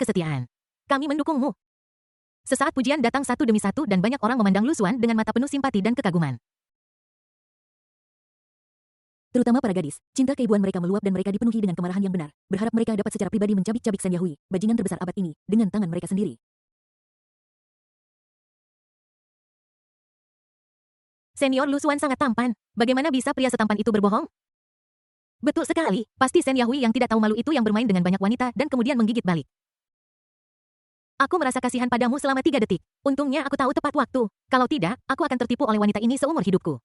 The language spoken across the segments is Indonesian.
kesetiaan. Kami mendukungmu. Sesaat pujian datang satu demi satu dan banyak orang memandang Lu Xuan dengan mata penuh simpati dan kekaguman. Terutama para gadis, cinta keibuan mereka meluap dan mereka dipenuhi dengan kemarahan yang benar, berharap mereka dapat secara pribadi mencabik-cabik Shen Yahui, bajingan terbesar abad ini, dengan tangan mereka sendiri. Senior Lu Xuan sangat tampan, bagaimana bisa pria setampan itu berbohong? Betul sekali, pasti Shen Yahui yang tidak tahu malu itu yang bermain dengan banyak wanita dan kemudian menggigit balik. Aku merasa kasihan padamu selama 3 detik. Untungnya aku tahu tepat waktu. Kalau tidak, aku akan tertipu oleh wanita ini seumur hidupku.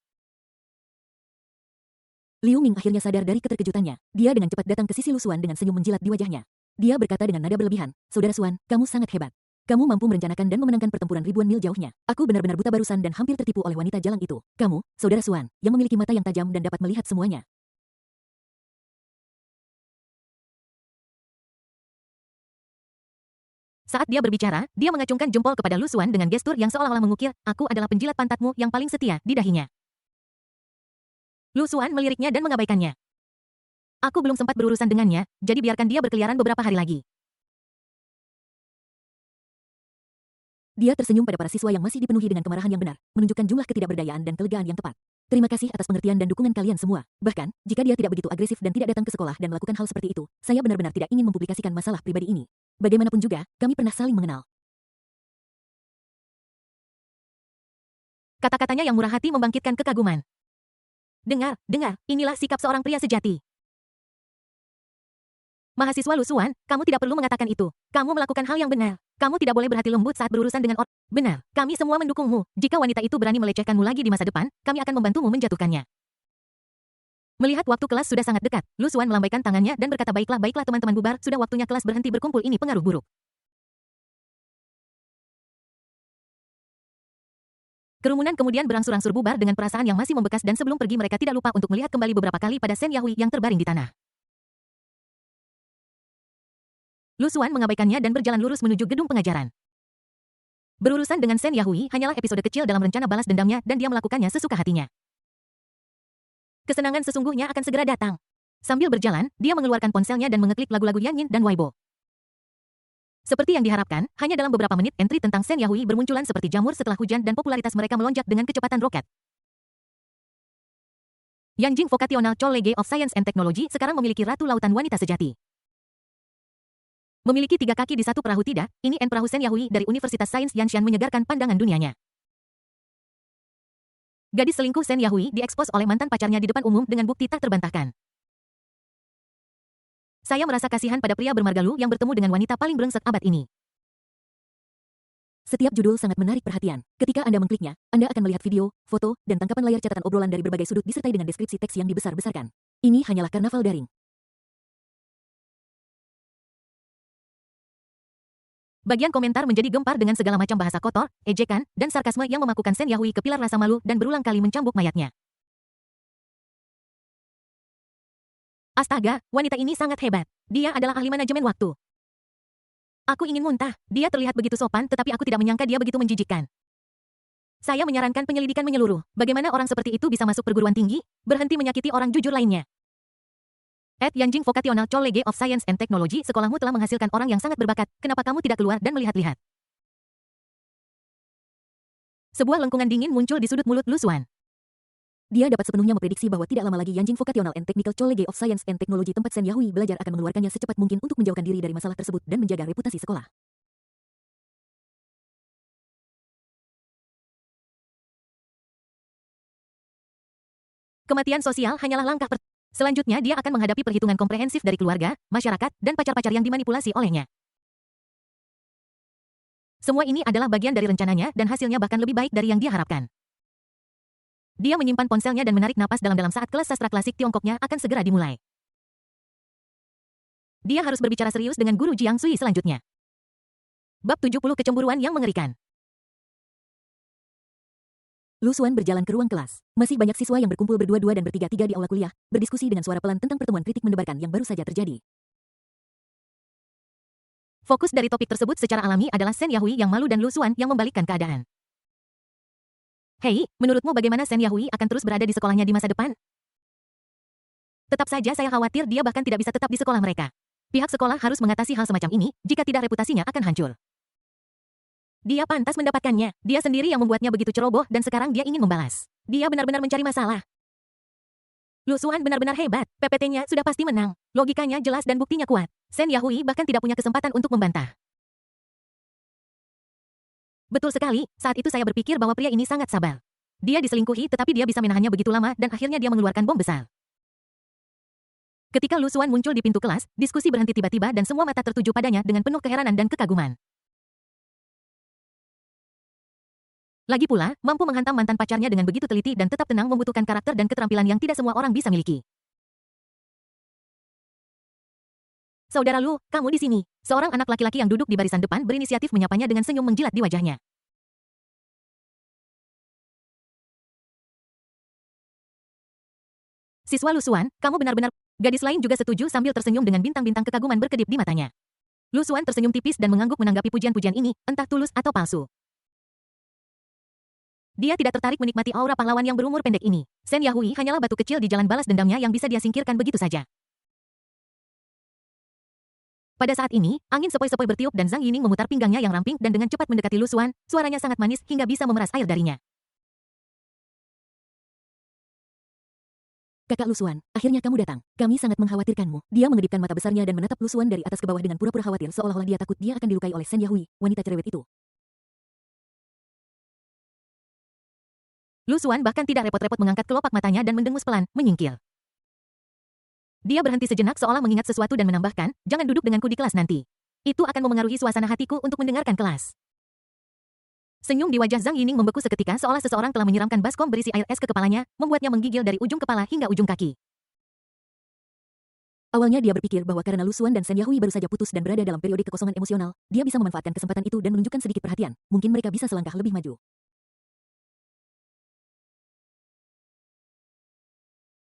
Liu Ming akhirnya sadar dari keterkejutannya. Dia dengan cepat datang ke sisi Lu Xuan dengan senyum menjilat di wajahnya. Dia berkata dengan nada berlebihan, "Saudara Xuan, kamu sangat hebat. Kamu mampu merencanakan dan memenangkan pertempuran ribuan mil jauhnya. Aku benar-benar buta barusan dan hampir tertipu oleh wanita jalang itu. Kamu, Saudara Xuan, yang memiliki mata yang tajam dan dapat melihat semuanya." Saat dia berbicara, dia mengacungkan jempol kepada Lu Xuan dengan gestur yang seolah-olah mengukir, "Aku adalah penjilat pantatmu yang paling setia," di dahinya. Lu Xuan meliriknya dan mengabaikannya. Aku belum sempat berurusan dengannya, jadi biarkan dia berkeliaran beberapa hari lagi. Dia tersenyum pada para siswa yang masih dipenuhi dengan kemarahan yang benar, menunjukkan jumlah ketidakberdayaan dan kelegaan yang tepat. Terima kasih atas pengertian dan dukungan kalian semua. Bahkan, jika dia tidak begitu agresif dan tidak datang ke sekolah dan melakukan hal seperti itu, saya benar-benar tidak ingin mempublikasikan masalah pribadi ini. Bagaimanapun juga, kami pernah saling mengenal. Kata-katanya yang murah hati membangkitkan kekaguman. Dengar, inilah sikap seorang pria sejati. Mahasiswa Lu Xuan, kamu tidak perlu mengatakan itu. Kamu melakukan hal yang benar. Kamu tidak boleh berhati lembut saat berurusan dengan orang. Benar, kami semua mendukungmu. Jika wanita itu berani melecehkanmu lagi di masa depan, kami akan membantumu menjatuhkannya. Melihat waktu kelas sudah sangat dekat, Lu Xuan melambaikan tangannya dan berkata, baiklah teman-teman bubar, sudah waktunya kelas berhenti berkumpul, ini pengaruh buruk. Kerumunan kemudian berangsur-angsur bubar dengan perasaan yang masih membekas dan sebelum pergi mereka tidak lupa untuk melihat kembali beberapa kali pada Shen Yahui yang terbaring di tanah. Lu Xuan mengabaikannya dan berjalan lurus menuju gedung pengajaran. Berurusan dengan Shen Yahui hanyalah episode kecil dalam rencana balas dendamnya dan dia melakukannya sesuka hatinya. Kesenangan sesungguhnya akan segera datang. Sambil berjalan, dia mengeluarkan ponselnya dan mengeklik lagu-lagu Yang Yin dan Weibo. Seperti yang diharapkan, hanya dalam beberapa menit entry tentang Shen Yahui bermunculan seperti jamur setelah hujan dan popularitas mereka melonjak dengan kecepatan roket. Yanjing Vocational College of Science and Technology sekarang memiliki ratu lautan wanita sejati. Memiliki 3 kaki di satu perahu tidak, ini perahu Shen Yahui dari Universitas Sains Yanshan menyegarkan pandangan dunianya. Gadis selingkuh Shen Yahui diekspos oleh mantan pacarnya di depan umum dengan bukti tak terbantahkan. Saya merasa kasihan pada pria bermarga Lu yang bertemu dengan wanita paling brengsek abad ini. Setiap judul sangat menarik perhatian. Ketika Anda mengkliknya, Anda akan melihat video, foto, dan tangkapan layar catatan obrolan dari berbagai sudut disertai dengan deskripsi teks yang dibesar-besarkan. Ini hanyalah karnaval daring. Bagian komentar menjadi gempar dengan segala macam bahasa kotor, ejekan, dan sarkasme yang memakukan Shen Yahui ke pilar rasa malu dan berulang kali mencambuk mayatnya. Astaga, wanita ini sangat hebat. Dia adalah ahli manajemen waktu. Aku ingin muntah. Dia terlihat begitu sopan, tetapi aku tidak menyangka dia begitu menjijikkan. Saya menyarankan penyelidikan menyeluruh. Bagaimana orang seperti itu bisa masuk perguruan tinggi? Berhenti menyakiti orang jujur lainnya. Yanjing Vocational College of Science and Technology, sekolahmu telah menghasilkan orang yang sangat berbakat. Kenapa kamu tidak keluar dan melihat-lihat? Sebuah lengkungan dingin muncul di sudut mulut Lu Xuan. Dia dapat sepenuhnya memprediksi bahwa tidak lama lagi Yanjing Vocational and Technical College of Science and Technology tempat Shen Yahui belajar akan mengeluarkannya secepat mungkin untuk menjauhkan diri dari masalah tersebut dan menjaga reputasi sekolah. Kematian sosial hanyalah langkah selanjutnya dia akan menghadapi perhitungan komprehensif dari keluarga, masyarakat, dan pacar-pacar yang dimanipulasi olehnya. Semua ini adalah bagian dari rencananya dan hasilnya bahkan lebih baik dari yang dia harapkan. Dia menyimpan ponselnya dan menarik napas dalam-dalam saat kelas sastra klasik Tiongkoknya akan segera dimulai. Dia harus berbicara serius dengan guru Jiang Sui selanjutnya. Bab 70 Kecemburuan yang Mengerikan. Lu Xuan berjalan ke ruang kelas. Masih banyak siswa yang berkumpul berdua-dua dan bertiga-tiga di aula kuliah, berdiskusi dengan suara pelan tentang pertemuan kritik mendebarkan yang baru saja terjadi. Fokus dari topik tersebut secara alami adalah Shen Yahui yang malu dan Lu Xuan yang membalikkan keadaan. Hei, menurutmu bagaimana Shen Yahui akan terus berada di sekolahnya di masa depan? Tetap saja saya khawatir dia bahkan tidak bisa tetap di sekolah mereka. Pihak sekolah harus mengatasi hal semacam ini, jika tidak reputasinya akan hancur. Dia pantas mendapatkannya. Dia sendiri yang membuatnya begitu ceroboh dan sekarang dia ingin membalas. Dia benar-benar mencari masalah. Lu Xuan benar-benar hebat. PPT-nya sudah pasti menang. Logikanya jelas dan buktinya kuat. Shen Yahui bahkan tidak punya kesempatan untuk membantah. Betul sekali, saat itu saya berpikir bahwa pria ini sangat sabar. Dia diselingkuhi tetapi dia bisa menahannya begitu lama dan akhirnya dia mengeluarkan bom besar. Ketika Lu Xuan muncul di pintu kelas, diskusi berhenti tiba-tiba dan semua mata tertuju padanya dengan penuh keheranan dan kekaguman. Lagi pula, mampu menghantam mantan pacarnya dengan begitu teliti dan tetap tenang membutuhkan karakter dan keterampilan yang tidak semua orang bisa miliki. Saudara Lu, kamu di sini. Seorang anak laki-laki yang duduk di barisan depan berinisiatif menyapanya dengan senyum menjilat di wajahnya. Siswa Lu Xuan, kamu benar-benar... Gadis lain juga setuju sambil tersenyum dengan bintang-bintang kekaguman berkedip di matanya. Lu Xuan tersenyum tipis dan mengangguk menanggapi pujian-pujian ini, entah tulus atau palsu. Dia tidak tertarik menikmati aura pahlawan yang berumur pendek ini. Shen Yahui hanyalah batu kecil di jalan balas dendamnya yang bisa dia singkirkan begitu saja. Pada saat ini, angin sepoi-sepoi bertiup dan Zhang Yining memutar pinggangnya yang ramping dan dengan cepat mendekati Lu Xuan, suaranya sangat manis hingga bisa memeras air darinya. Kakak Lu Xuan, akhirnya kamu datang. Kami sangat mengkhawatirkanmu. Dia mengedipkan mata besarnya dan menatap Lu Xuan dari atas ke bawah dengan pura-pura khawatir seolah-olah dia takut dia akan dilukai oleh Shen Yahui, wanita cerewet itu. Lu Xuan bahkan tidak repot-repot mengangkat kelopak matanya dan mendengus pelan, menyingkir. Dia berhenti sejenak seolah mengingat sesuatu dan menambahkan, jangan duduk denganku di kelas nanti. Itu akan memengaruhi suasana hatiku untuk mendengarkan kelas. Senyum di wajah Zhang Yining membeku seketika seolah seseorang telah menyiramkan baskom berisi air es ke kepalanya, membuatnya menggigil dari ujung kepala hingga ujung kaki. Awalnya dia berpikir bahwa karena Lu Xuan dan Shen Yahui baru saja putus dan berada dalam periode kekosongan emosional, dia bisa memanfaatkan kesempatan itu dan menunjukkan sedikit perhatian. Mungkin mereka bisa selangkah lebih maju.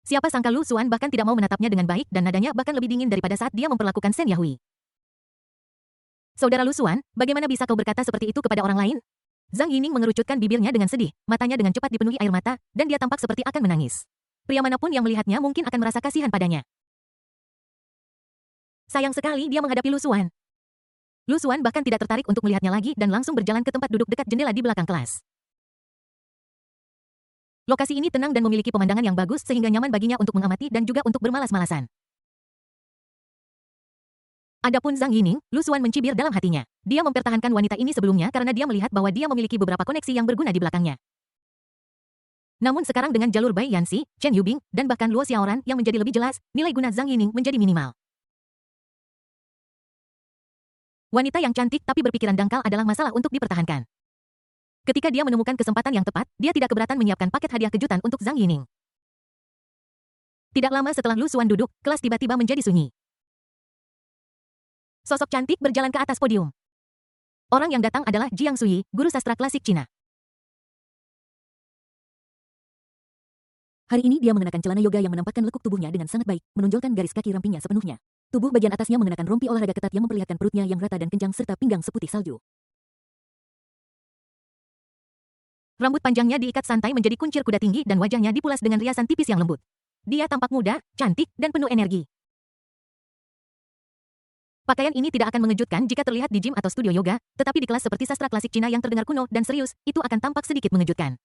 Siapa sangka Lu Xuan bahkan tidak mau menatapnya dengan baik dan nadanya bahkan lebih dingin daripada saat dia memperlakukan Shen Yahui. Saudara Lu Xuan, bagaimana bisa kau berkata seperti itu kepada orang lain? Zhang Yining mengerucutkan bibirnya dengan sedih, matanya dengan cepat dipenuhi air mata, dan dia tampak seperti akan menangis. Pria manapun yang melihatnya mungkin akan merasa kasihan padanya. Sayang sekali dia menghadapi Lu Xuan. Lu Xuan bahkan tidak tertarik untuk melihatnya lagi dan langsung berjalan ke tempat duduk dekat jendela di belakang kelas. Lokasi ini tenang dan memiliki pemandangan yang bagus sehingga nyaman baginya untuk mengamati dan juga untuk bermalas-malasan. Adapun Zhang Yining, Lu Xuan mencibir dalam hatinya. Dia mempertahankan wanita ini sebelumnya karena dia melihat bahwa dia memiliki beberapa koneksi yang berguna di belakangnya. Namun sekarang dengan jalur Bai Yanxi, Chen Yubing, dan bahkan Luo Xiaoran yang menjadi lebih jelas, nilai guna Zhang Yining menjadi minimal. Wanita yang cantik tapi berpikiran dangkal adalah masalah untuk dipertahankan. Ketika dia menemukan kesempatan yang tepat, dia tidak keberatan menyiapkan paket hadiah kejutan untuk Zhang Yining. Tidak lama setelah Lu Xuan duduk, kelas tiba-tiba menjadi sunyi. Sosok cantik berjalan ke atas podium. Orang yang datang adalah Jiang Sui, guru sastra klasik Cina. Hari ini dia mengenakan celana yoga yang menampakkan lekuk tubuhnya dengan sangat baik, menonjolkan garis kaki rampingnya sepenuhnya. Tubuh bagian atasnya mengenakan rompi olahraga ketat yang memperlihatkan perutnya yang rata dan kencang serta pinggang seputih salju. Rambut panjangnya diikat santai menjadi kuncir kuda tinggi dan wajahnya dipulas dengan riasan tipis yang lembut. Dia tampak muda, cantik, dan penuh energi. Pakaian ini tidak akan mengejutkan jika terlihat di gym atau studio yoga, tetapi di kelas seperti sastra klasik Cina yang terdengar kuno dan serius, itu akan tampak sedikit mengejutkan.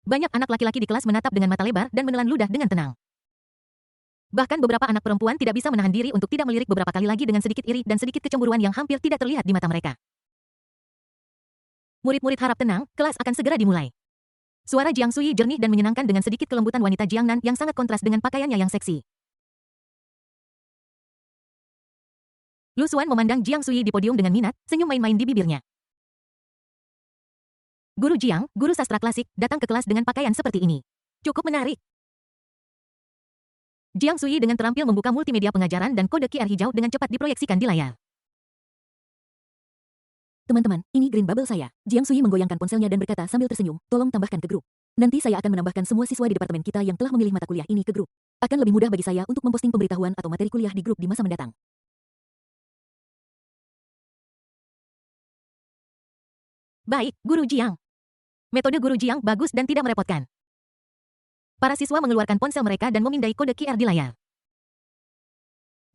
Banyak anak laki-laki di kelas menatap dengan mata lebar dan menelan ludah dengan tenang. Bahkan beberapa anak perempuan tidak bisa menahan diri untuk tidak melirik beberapa kali lagi dengan sedikit iri dan sedikit kecemburuan yang hampir tidak terlihat di mata mereka. Murid-murid harap tenang, kelas akan segera dimulai. Suara Jiang Sui jernih dan menyenangkan dengan sedikit kelembutan wanita Jiangnan yang sangat kontras dengan pakaiannya yang seksi. Lu Xuan memandang Jiang Sui di podium dengan minat, senyum main-main di bibirnya. Guru Jiang, guru sastra klasik, datang ke kelas dengan pakaian seperti ini. Cukup menarik. Jiang Sui dengan terampil membuka multimedia pengajaran dan kode QR hijau dengan cepat diproyeksikan di layar. Teman-teman, ini green bubble saya. Jiang Sui menggoyangkan ponselnya dan berkata sambil tersenyum, tolong tambahkan ke grup. Nanti saya akan menambahkan semua siswa di departemen kita yang telah memilih mata kuliah ini ke grup. Akan lebih mudah bagi saya untuk memposting pemberitahuan atau materi kuliah di grup di masa mendatang. Baik, Guru Jiang. Metode Guru Jiang bagus dan tidak merepotkan. Para siswa mengeluarkan ponsel mereka dan memindai kode QR di layar.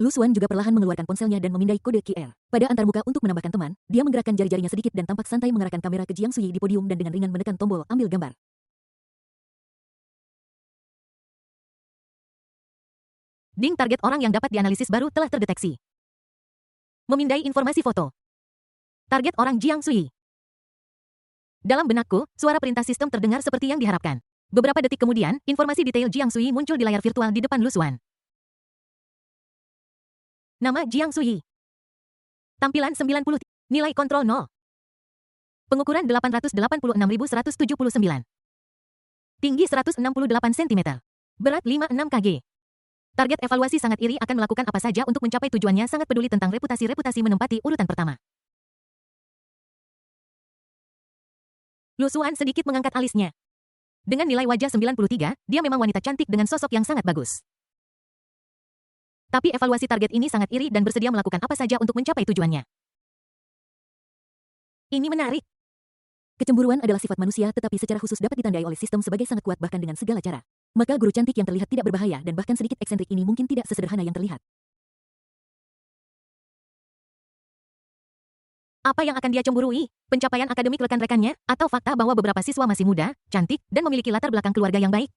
Lu Xuan juga perlahan mengeluarkan ponselnya dan memindai kode QR. Pada antarmuka untuk menambahkan teman, dia menggerakkan jari-jarinya sedikit dan tampak santai mengarahkan kamera ke Jiang Suyi di podium dan dengan ringan menekan tombol ambil gambar. Ding, target orang yang dapat dianalisis baru telah terdeteksi. Memindai informasi foto. Target orang Jiang Suyi. Dalam benakku, suara perintah sistem terdengar seperti yang diharapkan. Beberapa detik kemudian, informasi detail Jiang Suyi muncul di layar virtual di depan Lu Xuan. Nama Jiang Suyi. Tampilan 90. Nilai kontrol 0. Pengukuran 886.179. Tinggi 168 cm. Berat 56 kg. Target evaluasi sangat iri akan melakukan apa saja untuk mencapai tujuannya, sangat peduli tentang reputasi menempati urutan pertama. Lu Xuan sedikit mengangkat alisnya. Dengan nilai wajah 93, dia memang wanita cantik dengan sosok yang sangat bagus. Tapi evaluasi target ini sangat iri dan bersedia melakukan apa saja untuk mencapai tujuannya. Ini menarik. Kecemburuan adalah sifat manusia tetapi secara khusus dapat ditandai oleh sistem sebagai sangat kuat bahkan dengan segala cara. Maka guru cantik yang terlihat tidak berbahaya dan bahkan sedikit eksentrik ini mungkin tidak sesederhana yang terlihat. Apa yang akan dia cemburui? Pencapaian akademik rekan-rekannya? Atau fakta bahwa beberapa siswa masih muda, cantik, dan memiliki latar belakang keluarga yang baik?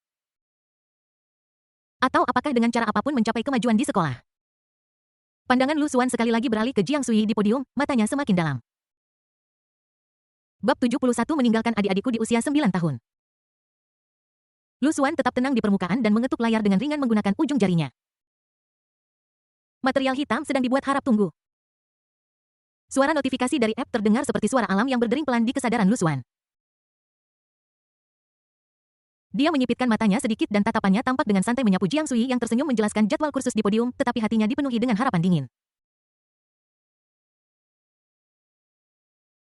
Atau apakah dengan cara apapun mencapai kemajuan di sekolah? Pandangan Lu Xuan sekali lagi beralih ke Jiang Suyi di podium, matanya semakin dalam. Bab 71 meninggalkan adik-adikku di usia 9 tahun. Lu Xuan tetap tenang di permukaan dan mengetuk layar dengan ringan menggunakan ujung jarinya. Material hitam sedang dibuat, harap tunggu. Suara notifikasi dari app terdengar seperti suara alam yang berdering pelan di kesadaran Lu Xuan. Dia menyipitkan matanya sedikit dan tatapannya tampak dengan santai menyapu Jiang Suyi yang tersenyum menjelaskan jadwal kursus di podium, tetapi hatinya dipenuhi dengan harapan dingin.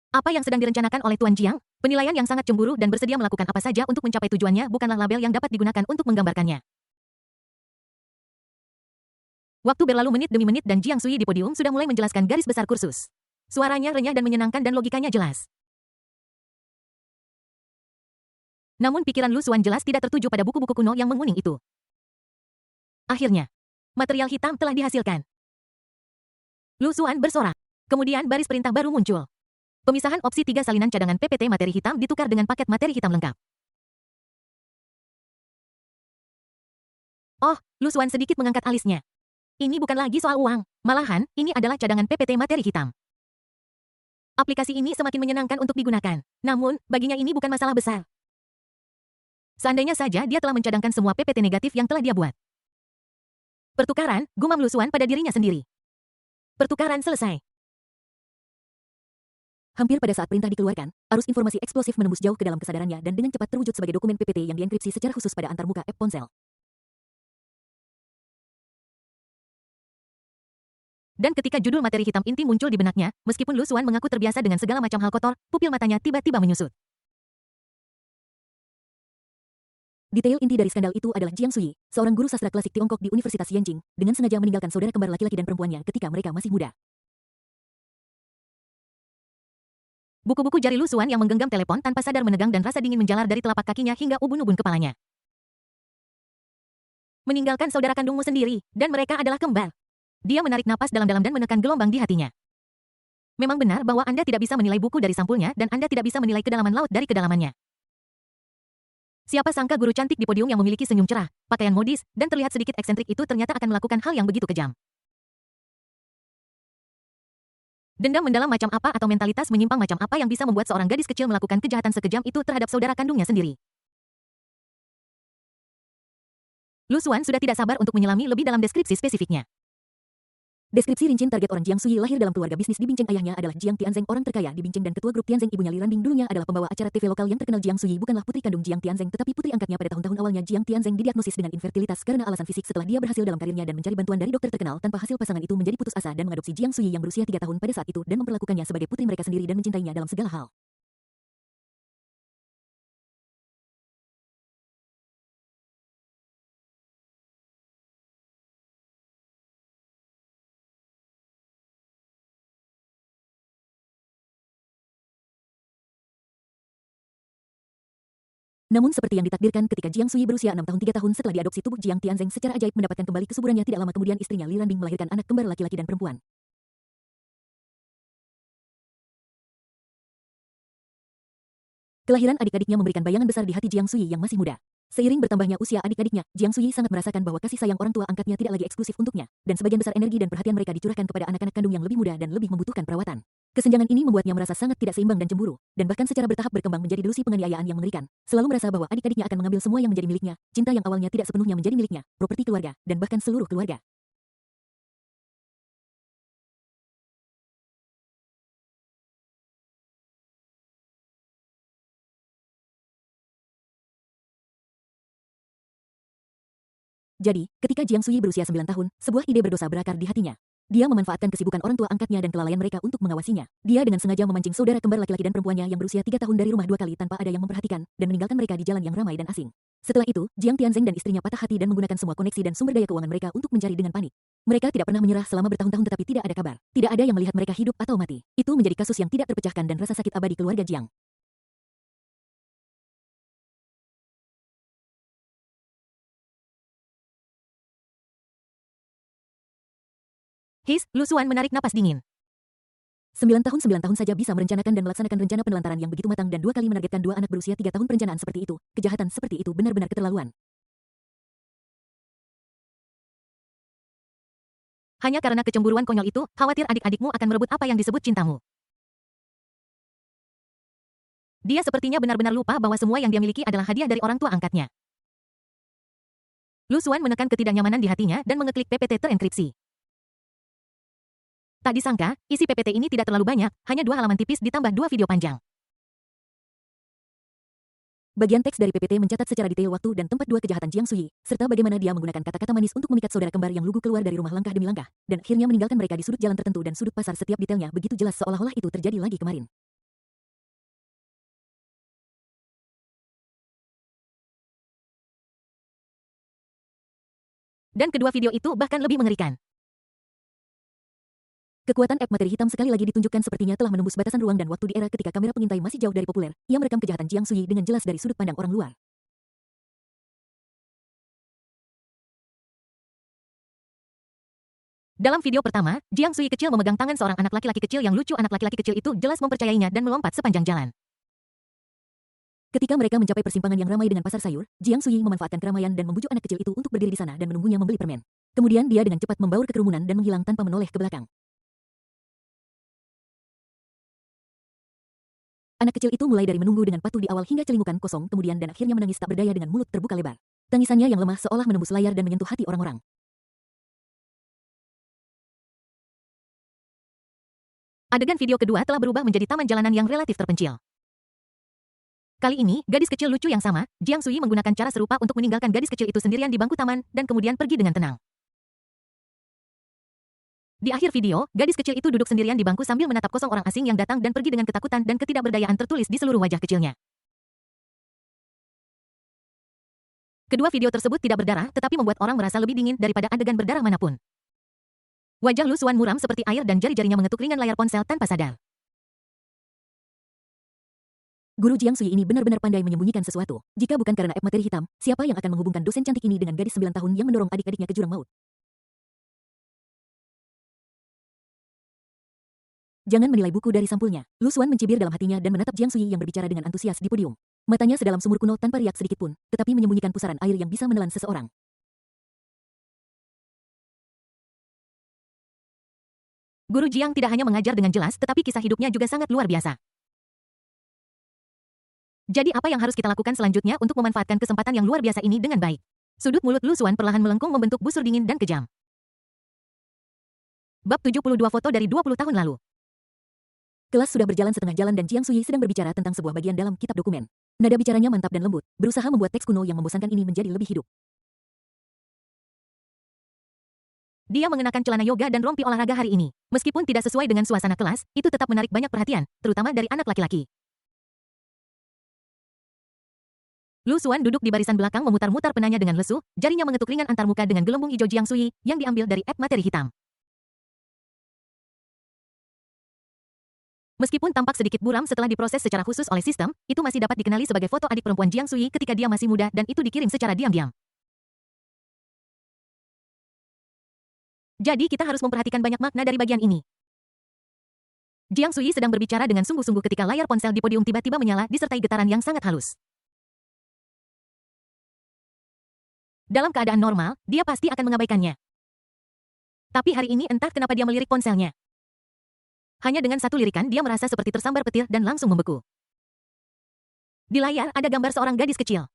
Apa yang sedang direncanakan oleh Tuan Jiang? Penilaian yang sangat cemburu dan bersedia melakukan apa saja untuk mencapai tujuannya bukanlah label yang dapat digunakan untuk menggambarkannya. Waktu berlalu menit demi menit dan Jiang Suyi di podium sudah mulai menjelaskan garis besar kursus. Suaranya renyah dan menyenangkan dan logikanya jelas. Namun pikiran Lu Xuan jelas tidak tertuju pada buku-buku kuno yang menguning itu. Akhirnya, material hitam telah dihasilkan. Lu Xuan bersorak. Kemudian baris perintah baru muncul. Pemisahan opsi 3 salinan cadangan PPT materi hitam ditukar dengan paket materi hitam lengkap. Oh, Lu Xuan sedikit mengangkat alisnya. Ini bukan lagi soal uang. Malahan, ini adalah cadangan PPT materi hitam. Aplikasi ini semakin menyenangkan untuk digunakan. Namun, baginya ini bukan masalah besar. Seandainya saja dia telah mencadangkan semua PPT negatif yang telah dia buat. Pertukaran, gumam Lu Xuan pada dirinya sendiri. Pertukaran selesai. Hampir pada saat perintah dikeluarkan, arus informasi eksplosif menembus jauh ke dalam kesadarannya dan dengan cepat terwujud sebagai dokumen PPT yang dienkripsi secara khusus pada antarmuka app ponsel. Dan ketika judul materi hitam inti muncul di benaknya, meskipun Lu Xuan mengaku terbiasa dengan segala macam hal kotor, pupil matanya tiba-tiba menyusut. Detail inti dari skandal itu adalah Jiang Suyi, seorang guru sastra klasik Tiongkok di Universitas Yanqing, dengan sengaja meninggalkan saudara kembar laki-laki dan perempuannya ketika mereka masih muda. Buku-buku jari Lu Xuan yang menggenggam telepon tanpa sadar menegang dan rasa dingin menjalar dari telapak kakinya hingga ubun-ubun kepalanya. Meninggalkan saudara kandungmu sendiri, dan mereka adalah kembar. Dia menarik napas dalam-dalam dan menekan gelombang di hatinya. Memang benar bahwa Anda tidak bisa menilai buku dari sampulnya dan Anda tidak bisa menilai kedalaman laut dari kedalamannya. Siapa sangka guru cantik di podium yang memiliki senyum cerah, pakaian modis, dan terlihat sedikit eksentrik itu ternyata akan melakukan hal yang begitu kejam. Dendam mendalam macam apa atau mentalitas menyimpang macam apa yang bisa membuat seorang gadis kecil melakukan kejahatan sekejam itu terhadap saudara kandungnya sendiri? Lu Xuan sudah tidak sabar untuk menyelami lebih dalam deskripsi spesifiknya. Deskripsi rinci target orang Jiang Suyi lahir dalam keluarga bisnis di Binceng. Ayahnya adalah Jiang Tianzeng, orang terkaya di Binceng dan ketua grup Tianzeng. Ibunya Li Randing dulunya adalah pembawa acara TV lokal yang terkenal. Jiang Suyi bukanlah putri kandung Jiang Tianzeng tetapi putri angkatnya. Pada tahun-tahun awalnya Jiang Tianzeng didiagnosis dengan infertilitas karena alasan fisik. Setelah dia berhasil dalam karirnya dan mencari bantuan dari dokter terkenal tanpa hasil, pasangan itu menjadi putus asa dan mengadopsi Jiang Suyi yang berusia 3 tahun pada saat itu dan memperlakukannya sebagai putri mereka sendiri dan mencintainya dalam segala hal. Namun seperti yang ditakdirkan ketika Jiang Sui berusia 6 tahun 3 tahun setelah diadopsi tubuh Jiang Tianzeng secara ajaib mendapatkan kembali kesuburannya tidak lama kemudian istrinya Li Ranbing melahirkan anak kembar laki-laki dan perempuan. Kelahiran adik-adiknya memberikan bayangan besar di hati Jiang Sui yang masih muda. Seiring bertambahnya usia adik-adiknya, Jiang Sui sangat merasakan bahwa kasih sayang orang tua angkatnya tidak lagi eksklusif untuknya, dan sebagian besar energi dan perhatian mereka dicurahkan kepada anak-anak kandung yang lebih muda dan lebih membutuhkan perawatan. Kesenjangan ini membuatnya merasa sangat tidak seimbang dan cemburu, dan bahkan secara bertahap berkembang menjadi delusi penganiayaan yang mengerikan. Selalu merasa bahwa adik-adiknya akan mengambil semua yang menjadi miliknya, cinta yang awalnya tidak sepenuhnya menjadi miliknya, properti keluarga, dan bahkan seluruh keluarga. Jadi, ketika Jiang Sui berusia 9 tahun, sebuah ide berdosa berakar di hatinya. Dia memanfaatkan kesibukan orang tua angkatnya dan kelalaian mereka untuk mengawasinya. Dia dengan sengaja memancing saudara kembar laki-laki dan perempuannya yang berusia 3 tahun dari rumah 2 kali tanpa ada yang memperhatikan, dan meninggalkan mereka di jalan yang ramai dan asing. Setelah itu, Jiang Tianzeng dan istrinya patah hati dan menggunakan semua koneksi dan sumber daya keuangan mereka untuk mencari dengan panik. Mereka tidak pernah menyerah selama bertahun-tahun tetapi tidak ada kabar. Tidak ada yang melihat mereka hidup atau mati. Itu menjadi kasus yang tidak terpecahkan dan rasa sakit abadi keluarga Jiang. Lu Xuan menarik napas dingin. 9 tahun saja bisa merencanakan dan melaksanakan rencana penelantaran yang begitu matang dan 2 kali menargetkan 2 anak berusia 3 tahun perencanaan seperti itu. Kejahatan seperti itu benar-benar keterlaluan. Hanya karena kecemburuan konyol itu, khawatir adik-adikmu akan merebut apa yang disebut cintamu. Dia sepertinya benar-benar lupa bahwa semua yang dia miliki adalah hadiah dari orang tua angkatnya. Lu Xuan menekan ketidaknyamanan di hatinya dan mengeklik PPT terenkripsi. Tak disangka, isi PPT ini tidak terlalu banyak, hanya 2 halaman tipis ditambah 2 video panjang. Bagian teks dari PPT mencatat secara detail waktu dan tempat 2 kejahatan Jiang Sui, serta bagaimana dia menggunakan kata-kata manis untuk memikat saudara kembar yang lugu keluar dari rumah langkah demi langkah, dan akhirnya meninggalkan mereka di sudut jalan tertentu dan sudut pasar. Setiap detailnya begitu jelas seolah-olah itu terjadi lagi kemarin. Dan kedua video itu bahkan lebih mengerikan. Kekuatan app materi hitam sekali lagi ditunjukkan sepertinya telah menembus batasan ruang dan waktu di era ketika kamera pengintai masih jauh dari populer. Ia merekam kejahatan Jiang Sui dengan jelas dari sudut pandang orang luar. Dalam video pertama, Jiang Sui kecil memegang tangan seorang anak laki-laki kecil yang lucu. Anak laki-laki kecil itu jelas mempercayainya dan melompat sepanjang jalan. Ketika mereka mencapai persimpangan yang ramai dengan pasar sayur, Jiang Sui memanfaatkan keramaian dan membujuk anak kecil itu untuk berdiri di sana dan menunggunya membeli permen. Kemudian dia dengan cepat membaur ke kerumunan dan menghilang tanpa menoleh ke belakang. Anak kecil itu mulai dari menunggu dengan patuh di awal hingga celingukan kosong kemudian dan akhirnya menangis tak berdaya dengan mulut terbuka lebar. Tangisannya yang lemah seolah menembus layar dan menyentuh hati orang-orang. Adegan video kedua telah berubah menjadi taman jalanan yang relatif terpencil. Kali ini, gadis kecil lucu yang sama, Jiang Sui menggunakan cara serupa untuk meninggalkan gadis kecil itu sendirian di bangku taman dan kemudian pergi dengan tenang. Di akhir video, gadis kecil itu duduk sendirian di bangku sambil menatap kosong orang asing yang datang dan pergi dengan ketakutan dan ketidakberdayaan tertulis di seluruh wajah kecilnya. Kedua video tersebut tidak berdarah, tetapi membuat orang merasa lebih dingin daripada adegan berdarah manapun. Wajah Lu Xuan muram seperti air dan jari-jarinya mengetuk ringan layar ponsel tanpa sadar. Guru Jiang Sui ini benar-benar pandai menyembunyikan sesuatu. Jika bukan karena app materi hitam, siapa yang akan menghubungkan dosen cantik ini dengan gadis 9 tahun yang mendorong adik-adiknya ke jurang maut? Jangan menilai buku dari sampulnya. Lu Xuan mencibir dalam hatinya dan menatap Jiang Sui yang berbicara dengan antusias di podium. Matanya sedalam sumur kuno tanpa riak sedikit pun, tetapi menyembunyikan pusaran air yang bisa menelan seseorang. Guru Jiang tidak hanya mengajar dengan jelas, tetapi kisah hidupnya juga sangat luar biasa. Jadi apa yang harus kita lakukan selanjutnya untuk memanfaatkan kesempatan yang luar biasa ini dengan baik? Sudut mulut Lu Xuan perlahan melengkung membentuk busur dingin dan kejam. Bab 72 foto dari 20 tahun lalu. Kelas sudah berjalan setengah jalan dan Jiang Sui sedang berbicara tentang sebuah bagian dalam kitab dokumen. Nada bicaranya mantap dan lembut, berusaha membuat teks kuno yang membosankan ini menjadi lebih hidup. Dia mengenakan celana yoga dan rompi olahraga hari ini. Meskipun tidak sesuai dengan suasana kelas, itu tetap menarik banyak perhatian, terutama dari anak laki-laki. Lu Xuan duduk di barisan belakang memutar-mutar penanya dengan lesu, jarinya mengetuk ringan antar muka dengan gelembung hijau Jiang Sui yang diambil dari app materi hitam. Meskipun tampak sedikit buram setelah diproses secara khusus oleh sistem, itu masih dapat dikenali sebagai foto adik perempuan Jiang Sui ketika dia masih muda dan itu dikirim secara diam-diam. Jadi kita harus memperhatikan banyak makna dari bagian ini. Jiang Sui sedang berbicara dengan sungguh-sungguh ketika layar ponsel di podium tiba-tiba menyala disertai getaran yang sangat halus. Dalam keadaan normal, dia pasti akan mengabaikannya. Tapi hari ini entah kenapa dia melirik ponselnya. Hanya dengan satu lirikan dia merasa seperti tersambar petir dan langsung membeku. Di layar ada gambar seorang gadis kecil.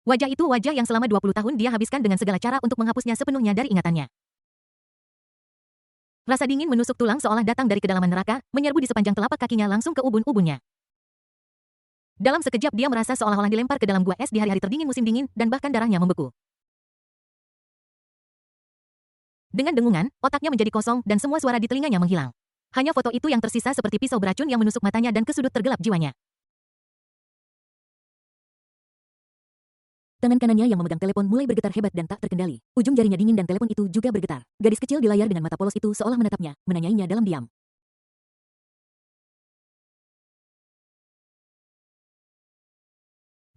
Wajah itu wajah yang selama 20 tahun dia habiskan dengan segala cara untuk menghapusnya sepenuhnya dari ingatannya. Rasa dingin menusuk tulang seolah datang dari kedalaman neraka, menyerbu di sepanjang telapak kakinya langsung ke ubun-ubunnya. Dalam sekejap dia merasa seolah-olah dilempar ke dalam gua es di hari-hari terdingin musim dingin dan bahkan darahnya membeku. Dengan dengungan, otaknya menjadi kosong dan semua suara di telinganya menghilang. Hanya foto itu yang tersisa seperti pisau beracun yang menusuk matanya dan ke sudut tergelap jiwanya. Tangan kanannya yang memegang telepon mulai bergetar hebat dan tak terkendali. Ujung jarinya dingin dan telepon itu juga bergetar. Gadis kecil di layar dengan mata polos itu seolah menatapnya, menanyainya dalam diam.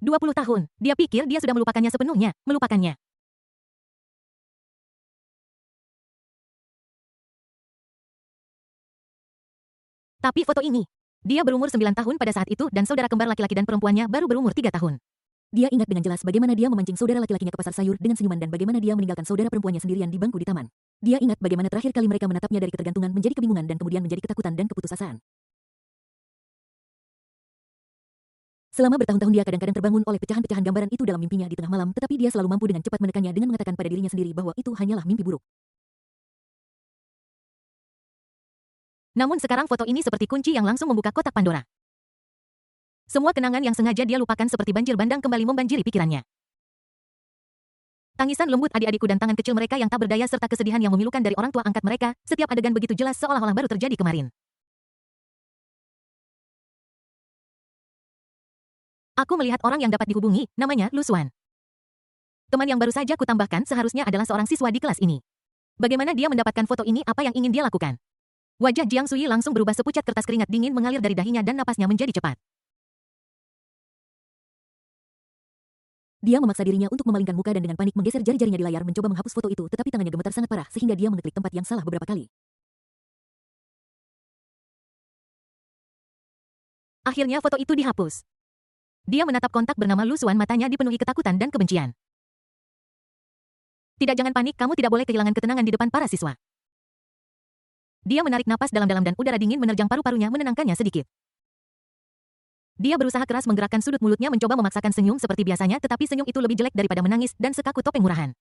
"20 tahun. Dia pikir dia sudah melupakannya sepenuhnya, melupakannya. Tapi foto ini. Dia berumur 9 tahun pada saat itu dan saudara kembar laki-laki dan perempuannya baru berumur 3 tahun. Dia ingat dengan jelas bagaimana dia memancing saudara laki-lakinya ke pasar sayur dengan senyuman dan bagaimana dia meninggalkan saudara perempuannya sendirian di bangku di taman. Dia ingat bagaimana terakhir kali mereka menatapnya dari ketergantungan menjadi kebingungan dan kemudian menjadi ketakutan dan keputusasaan. Selama bertahun-tahun dia kadang-kadang terbangun oleh pecahan-pecahan gambaran itu dalam mimpinya di tengah malam, tetapi dia selalu mampu dengan cepat menekannya dengan mengatakan pada dirinya sendiri bahwa itu hanyalah mimpi buruk. Namun sekarang foto ini seperti kunci yang langsung membuka kotak Pandora. Semua kenangan yang sengaja dia lupakan seperti banjir bandang kembali membanjiri pikirannya. Tangisan lembut adik-adikku dan tangan kecil mereka yang tak berdaya serta kesedihan yang memilukan dari orang tua angkat mereka, setiap adegan begitu jelas seolah-olah baru terjadi kemarin. Aku melihat orang yang dapat dihubungi, namanya Lu Xuan. Teman yang baru saja kutambahkan seharusnya adalah seorang siswa di kelas ini. Bagaimana dia mendapatkan foto ini, apa yang ingin dia lakukan? Wajah Jiang Sui langsung berubah sepucat kertas keringat dingin mengalir dari dahinya dan napasnya menjadi cepat. Dia memaksa dirinya untuk memalingkan muka dan dengan panik menggeser jari-jarinya di layar mencoba menghapus foto itu, tetapi tangannya gemetar sangat parah sehingga dia mengeklik tempat yang salah beberapa kali. Akhirnya foto itu dihapus. Dia menatap kontak bernama Lu Xuan, matanya dipenuhi ketakutan dan kebencian. Tidak, jangan panik, kamu tidak boleh kehilangan ketenangan di depan para siswa. Dia menarik napas dalam-dalam dan udara dingin menerjang paru-parunya menenangkannya sedikit. Dia berusaha keras menggerakkan sudut mulutnya mencoba memaksakan senyum seperti biasanya, tetapi senyum itu lebih jelek daripada menangis dan sekaku topeng murahan.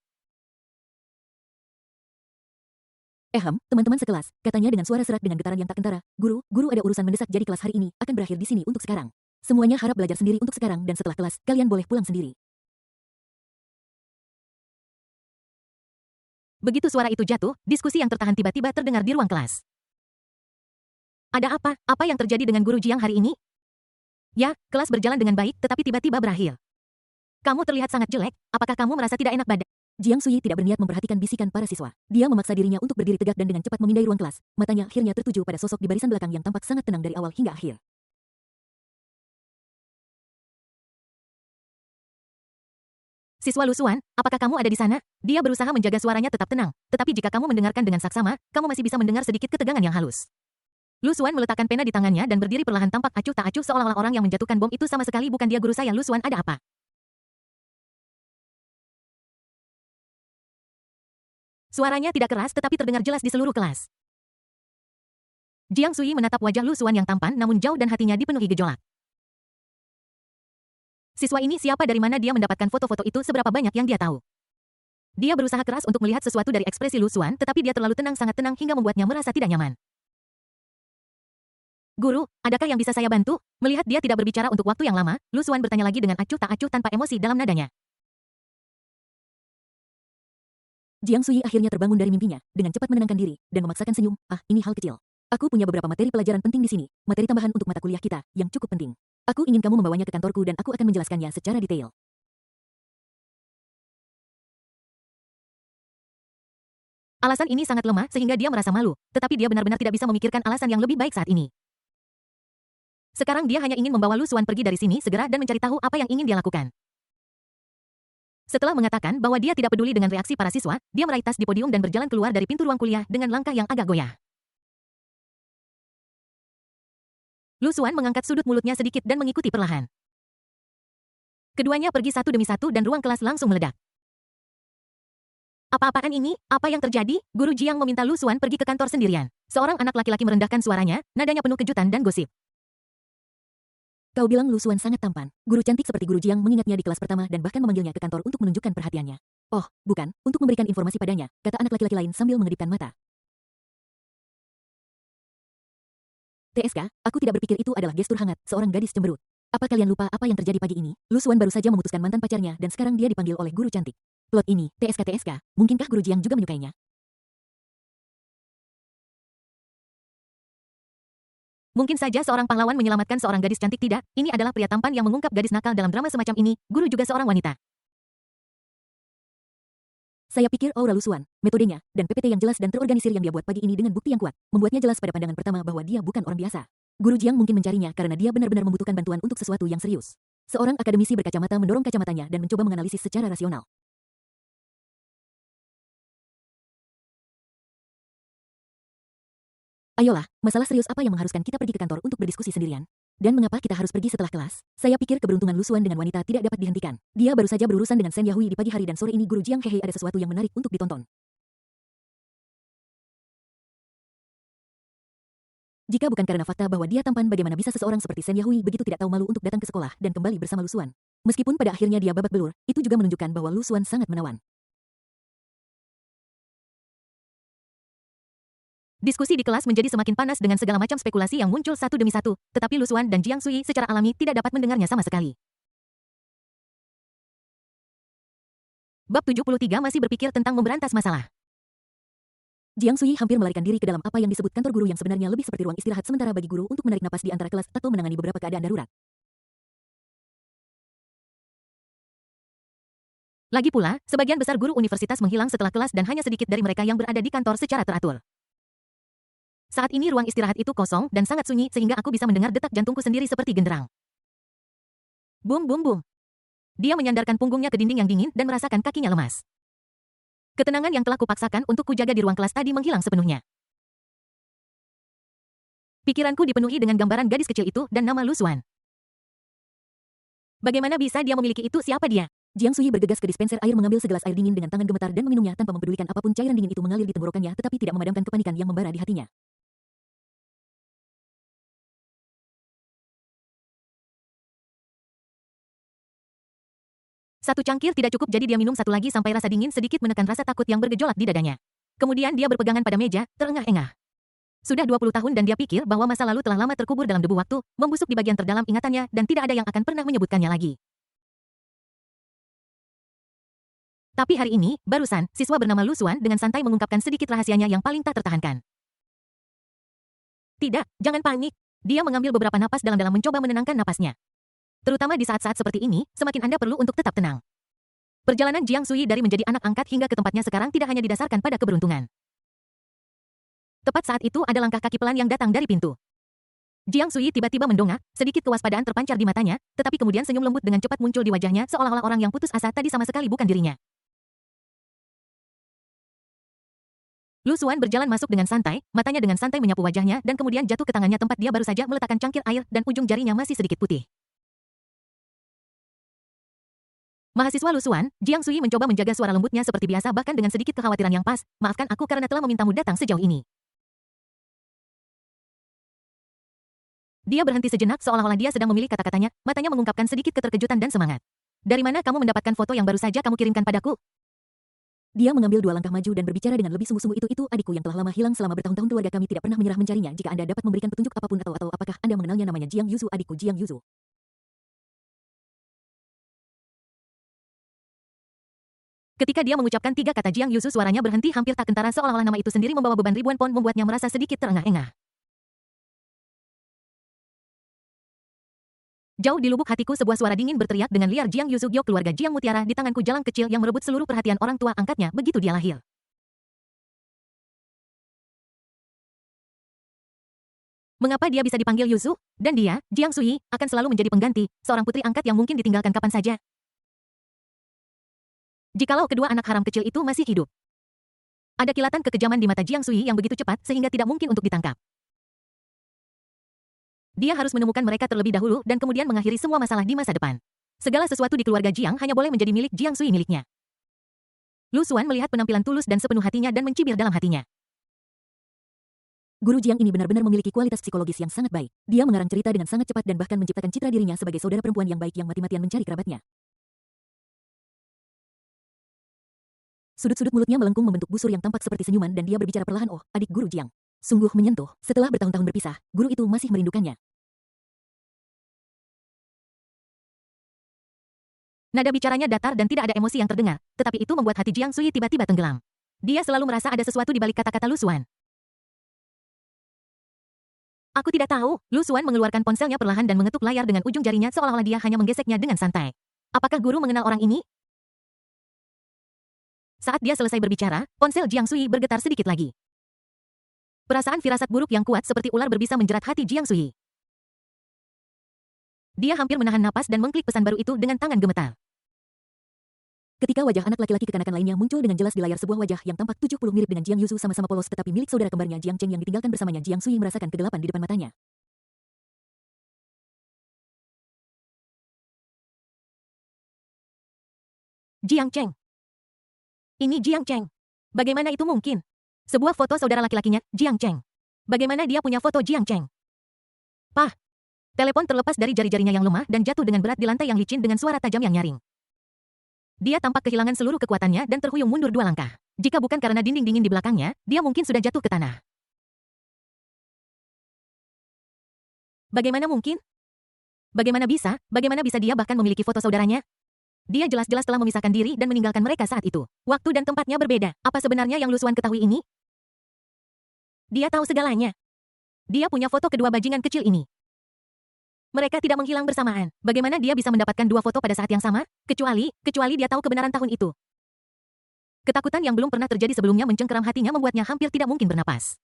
Teman-teman sekelas, katanya dengan suara serak dengan getaran yang tak kentara. Guru ada urusan mendesak jadi kelas hari ini akan berakhir di sini untuk sekarang. Semuanya harap belajar sendiri untuk sekarang dan setelah kelas, kalian boleh pulang sendiri. Begitu suara itu jatuh, diskusi yang tertahan tiba-tiba terdengar di ruang kelas. Ada apa? Apa yang terjadi dengan guru Jiang hari ini? Ya, kelas berjalan dengan baik, tetapi tiba-tiba berakhir. Kamu terlihat sangat jelek, apakah kamu merasa tidak enak badan? Jiang Sui tidak berniat memperhatikan bisikan para siswa. Dia memaksa dirinya untuk berdiri tegak dan dengan cepat memindai ruang kelas. Matanya akhirnya tertuju pada sosok di barisan belakang yang tampak sangat tenang dari awal hingga akhir. Siswa Lu Xuan, apakah kamu ada di sana? Dia berusaha menjaga suaranya tetap tenang, tetapi jika kamu mendengarkan dengan saksama, kamu masih bisa mendengar sedikit ketegangan yang halus. Lu Xuan meletakkan pena di tangannya dan berdiri perlahan tampak acuh tak acuh seolah-olah orang yang menjatuhkan bom itu sama sekali bukan dia. Guru saya. Lu Xuan, ada apa? Suaranya tidak keras tetapi terdengar jelas di seluruh kelas. Jiang Sui menatap wajah Lu Xuan yang tampan namun jauh dan hatinya dipenuhi gejolak. Siswa ini siapa, dari mana dia mendapatkan foto-foto itu, seberapa banyak yang dia tahu? Dia berusaha keras untuk melihat sesuatu dari ekspresi Lu Xuan tetapi dia terlalu tenang, sangat tenang hingga membuatnya merasa tidak nyaman. Guru, adakah yang bisa saya bantu? Melihat dia tidak berbicara untuk waktu yang lama, Lu Xuan bertanya lagi dengan acuh tak acuh tanpa emosi dalam nadanya. Jiang Sui akhirnya terbangun dari mimpinya, dengan cepat menenangkan diri, dan memaksakan senyum. Ini hal kecil. Aku punya beberapa materi pelajaran penting di sini, materi tambahan untuk mata kuliah kita, yang cukup penting. Aku ingin kamu membawanya ke kantorku dan aku akan menjelaskannya secara detail. Alasan ini sangat lemah sehingga dia merasa malu, tetapi dia benar-benar tidak bisa memikirkan alasan yang lebih baik saat ini. Sekarang dia hanya ingin membawa Lu Xuan pergi dari sini segera dan mencari tahu apa yang ingin dia lakukan. Setelah mengatakan bahwa dia tidak peduli dengan reaksi para siswa, dia meraih tas di podium dan berjalan keluar dari pintu ruang kuliah dengan langkah yang agak goyah. Lu Xuan mengangkat sudut mulutnya sedikit dan mengikuti perlahan. Keduanya pergi satu demi satu dan ruang kelas langsung meledak. Apa-apaan ini? Apa yang terjadi? Guru Jiang meminta Lu Xuan pergi ke kantor sendirian. Seorang anak laki-laki merendahkan suaranya, nadanya penuh kejutan dan gosip. Kau bilang Lu Xuan sangat tampan. Guru cantik seperti Guru Jiang mengingatnya di kelas pertama dan bahkan memanggilnya ke kantor untuk menunjukkan perhatiannya. Oh, bukan, untuk memberikan informasi padanya, kata anak laki-laki lain sambil mengedipkan mata. TSK, aku tidak berpikir itu adalah gestur hangat seorang gadis cemberut. Apa kalian lupa apa yang terjadi pagi ini? Lu Xuan baru saja memutuskan mantan pacarnya dan sekarang dia dipanggil oleh guru cantik. Plot ini, TSK, mungkinkah Guru Jiang juga menyukainya? Mungkin saja seorang pahlawan menyelamatkan seorang gadis cantik tidak, ini adalah pria tampan yang mengungkap gadis nakal dalam drama semacam ini, guru juga seorang wanita. Saya pikir aura Lu Xuan, metodenya, dan PPT yang jelas dan terorganisir yang dia buat pagi ini dengan bukti yang kuat, membuatnya jelas pada pandangan pertama bahwa dia bukan orang biasa. Guru Jiang mungkin mencarinya karena dia benar-benar membutuhkan bantuan untuk sesuatu yang serius. Seorang akademisi berkacamata mendorong kacamatanya dan mencoba menganalisis secara rasional. Ayolah, masalah serius apa yang mengharuskan kita pergi ke kantor untuk berdiskusi sendirian? Dan mengapa kita harus pergi setelah kelas? Saya pikir keberuntungan Lu Xuan dengan wanita tidak dapat dihentikan. Dia baru saja berurusan dengan Shen Yahui di pagi hari dan sore ini Guru Jiang hehe ada sesuatu yang menarik untuk ditonton. Jika bukan karena fakta bahwa dia tampan, bagaimana bisa seseorang seperti Shen Yahui begitu tidak tahu malu untuk datang ke sekolah dan kembali bersama Lu Xuan? Meskipun pada akhirnya dia babak belur, itu juga menunjukkan bahwa Lu Xuan sangat menawan. Diskusi di kelas menjadi semakin panas dengan segala macam spekulasi yang muncul satu demi satu, tetapi Lu Xuan dan Jiang Sui secara alami tidak dapat mendengarnya sama sekali. Bab 73 masih berpikir tentang memberantas masalah. Jiang Sui hampir melarikan diri ke dalam apa yang disebut kantor guru yang sebenarnya lebih seperti ruang istirahat sementara bagi guru untuk menarik napas di antara kelas atau menangani beberapa keadaan darurat. Lagi pula, sebagian besar guru universitas menghilang setelah kelas dan hanya sedikit dari mereka yang berada di kantor secara teratur. Saat ini ruang istirahat itu kosong dan sangat sunyi sehingga aku bisa mendengar detak jantungku sendiri seperti genderang. Bum bum bum. Dia menyandarkan punggungnya ke dinding yang dingin dan merasakan kakinya lemas. Ketenangan yang telah kupaksakan untuk kujaga di ruang kelas tadi menghilang sepenuhnya. Pikiranku dipenuhi dengan gambaran gadis kecil itu dan nama Lu Xuan. Bagaimana bisa dia memiliki itu? Siapa dia? Jiang Sui bergegas ke dispenser air mengambil segelas air dingin dengan tangan gemetar dan meminumnya tanpa mempedulikan apapun cairan dingin itu mengalir di tenggorokannya tetapi tidak memadamkan kepanikan yang membara di hatinya. Satu cangkir tidak cukup jadi dia minum satu lagi sampai rasa dingin sedikit menekan rasa takut yang bergejolak di dadanya. Kemudian dia berpegangan pada meja, terengah-engah. Sudah 20 tahun dan dia pikir bahwa masa lalu telah lama terkubur dalam debu waktu, membusuk di bagian terdalam ingatannya dan tidak ada yang akan pernah menyebutkannya lagi. Tapi hari ini, barusan, siswa bernama Lu Xuan dengan santai mengungkapkan sedikit rahasianya yang paling tak tertahankan. Tidak, jangan panik. Dia mengambil beberapa napas dalam-dalam mencoba menenangkan napasnya. Terutama di saat-saat seperti ini, semakin Anda perlu untuk tetap tenang. Perjalanan Jiang Sui dari menjadi anak angkat hingga ke tempatnya sekarang tidak hanya didasarkan pada keberuntungan. Tepat saat itu ada langkah kaki pelan yang datang dari pintu. Jiang Sui tiba-tiba mendongak, sedikit kewaspadaan terpancar di matanya, tetapi kemudian senyum lembut dengan cepat muncul di wajahnya seolah-olah orang yang putus asa tadi sama sekali bukan dirinya. Lu Xuan berjalan masuk dengan santai, matanya dengan santai menyapu wajahnya dan kemudian jatuh ke tangannya tempat dia baru saja meletakkan cangkir air dan ujung jarinya masih sedikit putih. Mahasiswa Lu Xuan, Jiang Sui mencoba menjaga suara lembutnya seperti biasa bahkan dengan sedikit kekhawatiran yang pas, maafkan aku karena telah memintamu datang sejauh ini. Dia berhenti sejenak seolah-olah dia sedang memilih kata-katanya, matanya mengungkapkan sedikit keterkejutan dan semangat. Dari mana kamu mendapatkan foto yang baru saja kamu kirimkan padaku? Dia mengambil 2 langkah maju dan berbicara dengan lebih sungguh-sungguh itu adikku yang telah lama hilang selama bertahun-tahun keluarga kami tidak pernah menyerah mencarinya jika Anda dapat memberikan petunjuk apapun atau apakah Anda mengenalnya namanya Jiang Yuzu adikku Jiang Yuzu. Ketika dia mengucapkan 3 kata Jiang Yuzu suaranya berhenti hampir tak kentara seolah-olah nama itu sendiri membawa beban ribuan pon membuatnya merasa sedikit terengah-engah. Jauh di lubuk hatiku sebuah suara dingin berteriak dengan liar Jiang Yuzu Gyo keluarga Jiang Mutiara di tanganku jalang kecil yang merebut seluruh perhatian orang tua angkatnya begitu dia lahir. Mengapa dia bisa dipanggil Yuzu? Dan dia, Jiang Sui, akan selalu menjadi pengganti, seorang putri angkat yang mungkin ditinggalkan kapan saja. Jikalau kedua anak haram kecil itu masih hidup. Ada kilatan kekejaman di mata Jiang Sui yang begitu cepat sehingga tidak mungkin untuk ditangkap. Dia harus menemukan mereka terlebih dahulu dan kemudian mengakhiri semua masalah di masa depan. Segala sesuatu di keluarga Jiang hanya boleh menjadi milik Jiang Sui miliknya. Lu Xuan melihat penampilan tulus dan sepenuh hatinya dan mencibir dalam hatinya. Guru Jiang ini benar-benar memiliki kualitas psikologis yang sangat baik. Dia mengarang cerita dengan sangat cepat dan bahkan menciptakan citra dirinya sebagai saudara perempuan yang baik yang mati-matian mencari kerabatnya. Sudut-sudut mulutnya melengkung membentuk busur yang tampak seperti senyuman dan dia berbicara perlahan, "Oh, adik guru Jiang." Sungguh menyentuh, setelah bertahun-tahun berpisah, guru itu masih merindukannya. Nada bicaranya datar dan tidak ada emosi yang terdengar, tetapi itu membuat hati Jiang Sui tiba-tiba tenggelam. Dia selalu merasa ada sesuatu di balik kata-kata Lu Xuan. Aku tidak tahu. Lu Xuan mengeluarkan ponselnya perlahan dan mengetuk layar dengan ujung jarinya seolah-olah dia hanya menggeseknya dengan santai. Apakah guru mengenal orang ini? Saat dia selesai berbicara, ponsel Jiang Sui bergetar sedikit lagi. Perasaan firasat buruk yang kuat seperti ular berbisa menjerat hati Jiang Sui. Dia hampir menahan napas dan mengklik pesan baru itu dengan tangan gemetar. Ketika wajah anak laki-laki kekanakan lainnya muncul dengan jelas di layar, sebuah wajah yang tampak 70 mirip dengan Jiang Yuzu sama-sama polos tetapi milik saudara kembarnya Jiang Cheng yang ditinggalkan bersamanya. Jiang Sui merasakan kegelapan di depan matanya. Jiang Cheng. Ini Jiang Cheng. Bagaimana itu mungkin? Sebuah foto saudara laki-lakinya, Jiang Cheng. Bagaimana dia punya foto Jiang Cheng? Pah! Telepon terlepas dari jari-jarinya yang lemah dan jatuh dengan berat di lantai yang licin dengan suara tajam yang nyaring. Dia tampak kehilangan seluruh kekuatannya dan terhuyung mundur 2 langkah. Jika bukan karena dinding dingin di belakangnya, dia mungkin sudah jatuh ke tanah. Bagaimana mungkin? Bagaimana bisa dia bahkan memiliki foto saudaranya? Dia jelas-jelas telah memisahkan diri dan meninggalkan mereka saat itu. Waktu dan tempatnya berbeda. Apa sebenarnya yang Lu Xuan ketahui ini? Dia tahu segalanya. Dia punya foto kedua bajingan kecil ini. Mereka tidak menghilang bersamaan. Bagaimana dia bisa mendapatkan 2 foto pada saat yang sama? Kecuali dia tahu kebenaran tahun itu. Ketakutan yang belum pernah terjadi sebelumnya mencengkeram hatinya membuatnya hampir tidak mungkin bernapas.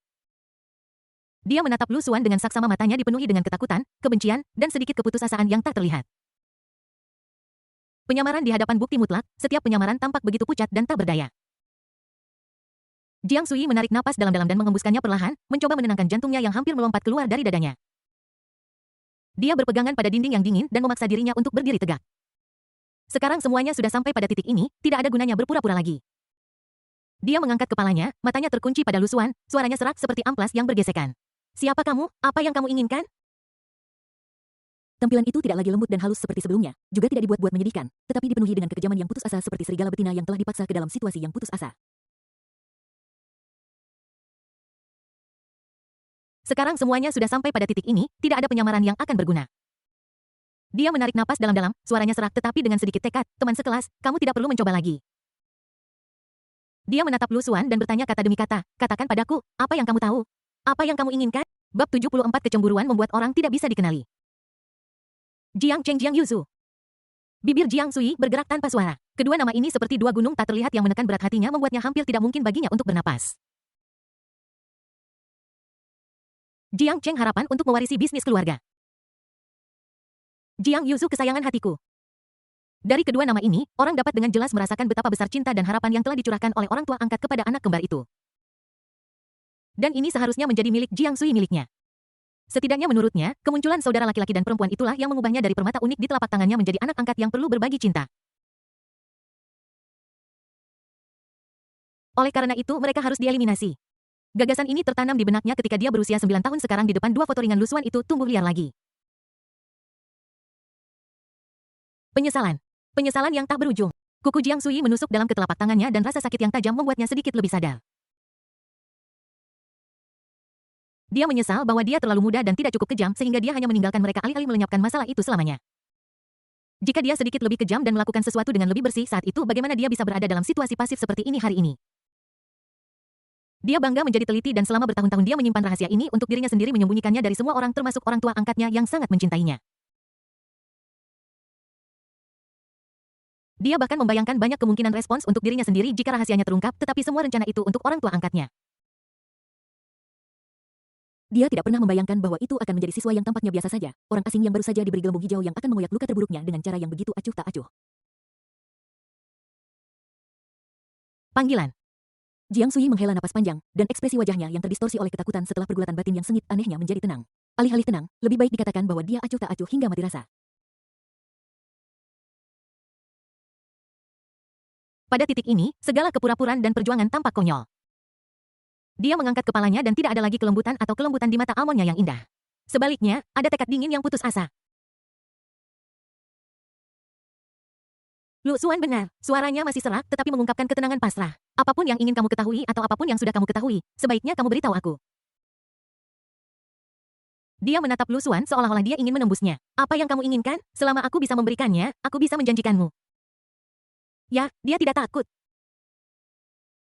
Dia menatap Lu Xuan dengan saksama, matanya dipenuhi dengan ketakutan, kebencian, dan sedikit keputusasaan yang tak terlihat. Penyamaran di hadapan bukti mutlak, setiap penyamaran tampak begitu pucat dan tak berdaya. Jiang Sui menarik napas dalam-dalam dan mengembuskannya perlahan, mencoba menenangkan jantungnya yang hampir melompat keluar dari dadanya. Dia berpegangan pada dinding yang dingin dan memaksa dirinya untuk berdiri tegak. Sekarang semuanya sudah sampai pada titik ini, tidak ada gunanya berpura-pura lagi. Dia mengangkat kepalanya, matanya terkunci pada Lu Xuan, suaranya serak seperti amplas yang bergesekan. Siapa kamu? Apa yang kamu inginkan? Tampilan itu tidak lagi lembut dan halus seperti sebelumnya, juga tidak dibuat-buat menyedihkan, tetapi dipenuhi dengan kekejaman yang putus asa seperti serigala betina yang telah dipaksa ke dalam situasi yang putus asa. Sekarang semuanya sudah sampai pada titik ini, tidak ada penyamaran yang akan berguna. Dia menarik napas dalam-dalam, suaranya serak tetapi dengan sedikit tekad, "Teman sekelas, kamu tidak perlu mencoba lagi." Dia menatap Lu Xuan dan bertanya kata demi kata, "Katakan padaku, apa yang kamu tahu? Apa yang kamu inginkan?" Bab 74 Kecemburuan membuat orang tidak bisa dikenali. Jiang Cheng, Jiang Yuzu. Bibir Jiang Sui bergerak tanpa suara. Kedua nama ini seperti 2 gunung tak terlihat yang menekan berat hatinya membuatnya hampir tidak mungkin baginya untuk bernapas. Jiang Cheng, harapan untuk mewarisi bisnis keluarga. Jiang Yuzu, kesayangan hatiku. Dari kedua nama ini, orang dapat dengan jelas merasakan betapa besar cinta dan harapan yang telah dicurahkan oleh orang tua angkat kepada anak kembar itu. Dan ini seharusnya menjadi milik Jiang Sui miliknya. Setidaknya menurutnya, kemunculan saudara laki-laki dan perempuan itulah yang mengubahnya dari permata unik di telapak tangannya menjadi anak angkat yang perlu berbagi cinta. Oleh karena itu, mereka harus dieliminasi. Gagasan ini tertanam di benaknya ketika dia berusia 9 tahun. Sekarang di depan 2 foto ringan Lu Xuan itu tumbuh liar lagi. Penyesalan. Penyesalan yang tak berujung. Kuku Jiang Sui menusuk dalam ketelapak tangannya dan rasa sakit yang tajam membuatnya sedikit lebih sadar. Dia menyesal bahwa dia terlalu muda dan tidak cukup kejam sehingga dia hanya meninggalkan mereka alih-alih melenyapkan masalah itu selamanya. Jika dia sedikit lebih kejam dan melakukan sesuatu dengan lebih bersih saat itu, bagaimana dia bisa berada dalam situasi pasif seperti ini hari ini? Dia bangga menjadi teliti dan selama bertahun-tahun dia menyimpan rahasia ini untuk dirinya sendiri, menyembunyikannya dari semua orang termasuk orang tua angkatnya yang sangat mencintainya. Dia bahkan membayangkan banyak kemungkinan respons untuk dirinya sendiri jika rahasianya terungkap, tetapi semua rencana itu untuk orang tua angkatnya. Dia tidak pernah membayangkan bahwa itu akan menjadi siswa yang tampaknya biasa saja, orang asing yang baru saja diberi gelembung hijau yang akan mengoyak luka terburuknya dengan cara yang begitu acuh tak acuh. Panggilan. Jiang Sui menghela napas panjang, dan ekspresi wajahnya yang terdistorsi oleh ketakutan setelah pergulatan batin yang sengit anehnya menjadi tenang. Alih-alih tenang, lebih baik dikatakan bahwa dia acuh tak acuh hingga mati rasa. Pada titik ini, segala kepura-puraan dan perjuangan tampak konyol. Dia mengangkat kepalanya dan tidak ada lagi kelembutan atau kelembutan di mata almonnya yang indah. Sebaliknya, ada tekad dingin yang putus asa. Lu Xuan benar, suaranya masih serak tetapi mengungkapkan ketenangan pasrah. Apapun yang ingin kamu ketahui atau apapun yang sudah kamu ketahui, sebaiknya kamu beritahu aku. Dia menatap Lu Xuan seolah-olah dia ingin menembusnya. Apa yang kamu inginkan? Selama aku bisa memberikannya, aku bisa menjanjikanmu. Ya, dia tidak takut.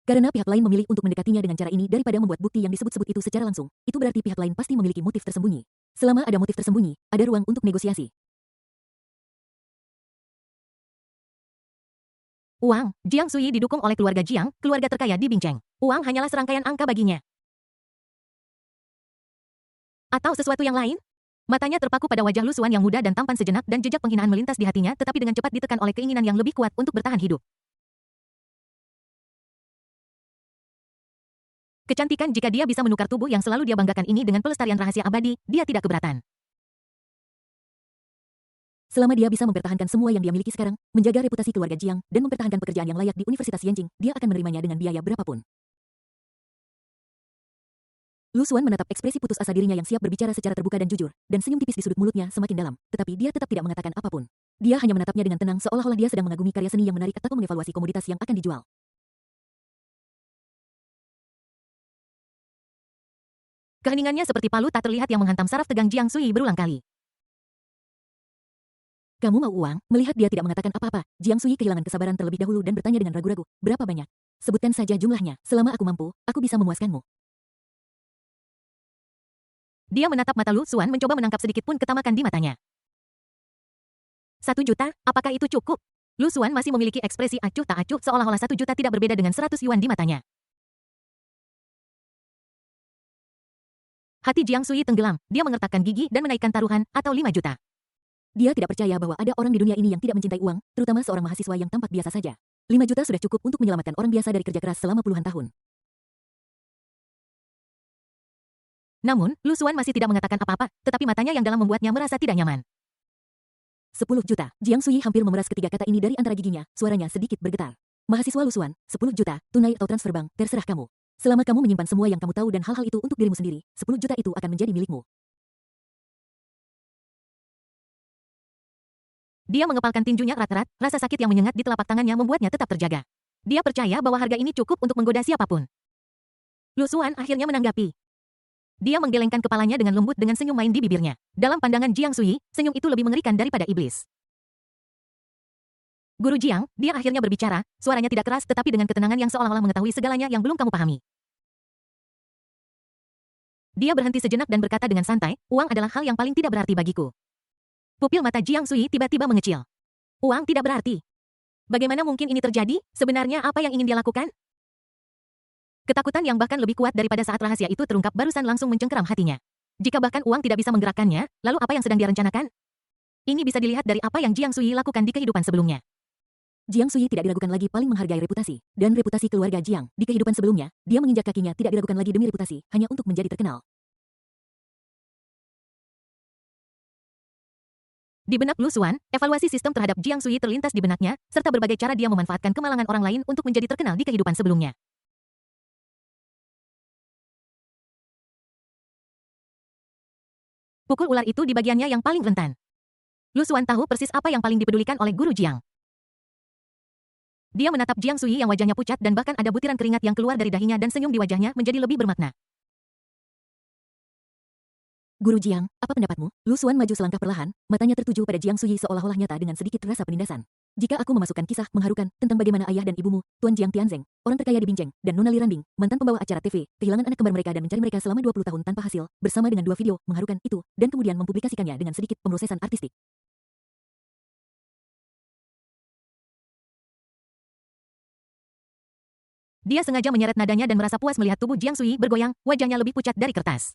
Karena pihak lain memilih untuk mendekatinya dengan cara ini daripada membuat bukti yang disebut-sebut itu secara langsung, itu berarti pihak lain pasti memiliki motif tersembunyi. Selama ada motif tersembunyi, ada ruang untuk negosiasi. Uang, Jiang Sui didukung oleh keluarga Jiang, keluarga terkaya di Binceng. Uang hanyalah serangkaian angka baginya. Atau sesuatu yang lain? Matanya terpaku pada wajah Lu Xuan yang muda dan tampan sejenak dan jejak penghinaan melintas di hatinya tetapi dengan cepat ditekan oleh keinginan yang lebih kuat untuk bertahan hidup. Kecantikan jika dia bisa menukar tubuh yang selalu dia banggakan ini dengan pelestarian rahasia abadi, dia tidak keberatan. Selama dia bisa mempertahankan semua yang dia miliki sekarang, menjaga reputasi keluarga Jiang, dan mempertahankan pekerjaan yang layak di Universitas Yanjing, dia akan menerimanya dengan biaya berapapun. Lu Xuan menatap ekspresi putus asa dirinya yang siap berbicara secara terbuka dan jujur, dan senyum tipis di sudut mulutnya semakin dalam, tetapi dia tetap tidak mengatakan apapun. Dia hanya menatapnya dengan tenang seolah-olah dia sedang mengagumi karya seni yang menarik atau mengevaluasi komoditas yang akan dijual. Keheningannya seperti palu tak terlihat yang menghantam saraf tegang Jiang Sui berulang kali. Kamu mau uang? Melihat dia tidak mengatakan apa-apa, Jiang Sui kehilangan kesabaran terlebih dahulu dan bertanya dengan ragu-ragu, berapa banyak? Sebutkan saja jumlahnya, selama aku mampu, aku bisa memuaskanmu. Dia menatap mata Lu Xuan mencoba menangkap sedikit pun ketamakan di matanya. 1 juta, apakah itu cukup? Lu Xuan masih memiliki ekspresi acuh tak acuh seolah-olah 1 juta tidak berbeda dengan 100 yuan di matanya. Hati Jiang Sui tenggelam, dia mengertakkan gigi dan menaikkan taruhan, atau 5 juta. Dia tidak percaya bahwa ada orang di dunia ini yang tidak mencintai uang, terutama seorang mahasiswa yang tampak biasa saja. 5 juta sudah cukup untuk menyelamatkan orang biasa dari kerja keras selama puluhan tahun. Namun, Lu Xuan masih tidak mengatakan apa-apa, tetapi matanya yang dalam membuatnya merasa tidak nyaman. 10 juta. Jiang Sui hampir memeras ketiga kata ini dari antara giginya, suaranya sedikit bergetar. Mahasiswa Lu Xuan, 10 juta, tunai atau transfer bank, terserah kamu. Selama kamu menyimpan semua yang kamu tahu dan hal-hal itu untuk dirimu sendiri, 10 juta itu akan menjadi milikmu. Dia mengepalkan tinjunya erat-erat, rasa sakit yang menyengat di telapak tangannya membuatnya tetap terjaga. Dia percaya bahwa harga ini cukup untuk menggoda siapapun. Lu Xuan akhirnya menanggapi. Dia menggelengkan kepalanya dengan lembut dengan senyum main di bibirnya. Dalam pandangan Jiang Sui, senyum itu lebih mengerikan daripada iblis. Guru Jiang, dia akhirnya berbicara, suaranya tidak keras tetapi dengan ketenangan yang seolah-olah mengetahui segalanya yang belum kamu pahami. Dia berhenti sejenak dan berkata dengan santai, uang adalah hal yang paling tidak berarti bagiku. Pupil mata Jiang Sui tiba-tiba mengecil. Uang tidak berarti. Bagaimana mungkin ini terjadi? Sebenarnya apa yang ingin dia lakukan? Ketakutan yang bahkan lebih kuat daripada saat rahasia itu terungkap barusan langsung mencengkeram hatinya. Jika bahkan uang tidak bisa menggerakkannya, lalu apa yang sedang dia rencanakan? Ini bisa dilihat dari apa yang Jiang Sui lakukan di kehidupan sebelumnya. Jiang Sui tidak diragukan lagi paling menghargai reputasi, dan reputasi keluarga Jiang. Di kehidupan sebelumnya, dia menginjak kakinya tidak diragukan lagi demi reputasi, hanya untuk menjadi terkenal. Di benak Lu Xuan, evaluasi sistem terhadap Jiang Sui terlintas di benaknya, serta berbagai cara dia memanfaatkan kemalangan orang lain untuk menjadi terkenal di kehidupan sebelumnya. Pukul ular itu di bagiannya yang paling rentan. Lu Xuan tahu persis apa yang paling dipedulikan oleh guru Jiang. Dia menatap Jiang Sui yang wajahnya pucat dan bahkan ada butiran keringat yang keluar dari dahinya dan senyum di wajahnya menjadi lebih bermakna. Guru Jiang, apa pendapatmu? Lu Xuan maju selangkah perlahan, matanya tertuju pada Jiang Sui seolah-olah nyata dengan sedikit rasa penindasan. Jika aku memasukkan kisah mengharukan tentang bagaimana ayah dan ibumu, Tuan Jiang Tianzeng, orang terkaya di Binceng, dan Nona Li Ranbing, mantan pembawa acara TV, kehilangan anak kembar mereka dan mencari mereka selama 20 tahun tanpa hasil, bersama dengan 2 video mengharukan itu, dan kemudian mempublikasikannya dengan sedikit pemrosesan artistik. Dia sengaja menyeret nadanya dan merasa puas melihat tubuh Jiang Sui bergoyang, wajahnya lebih pucat dari kertas.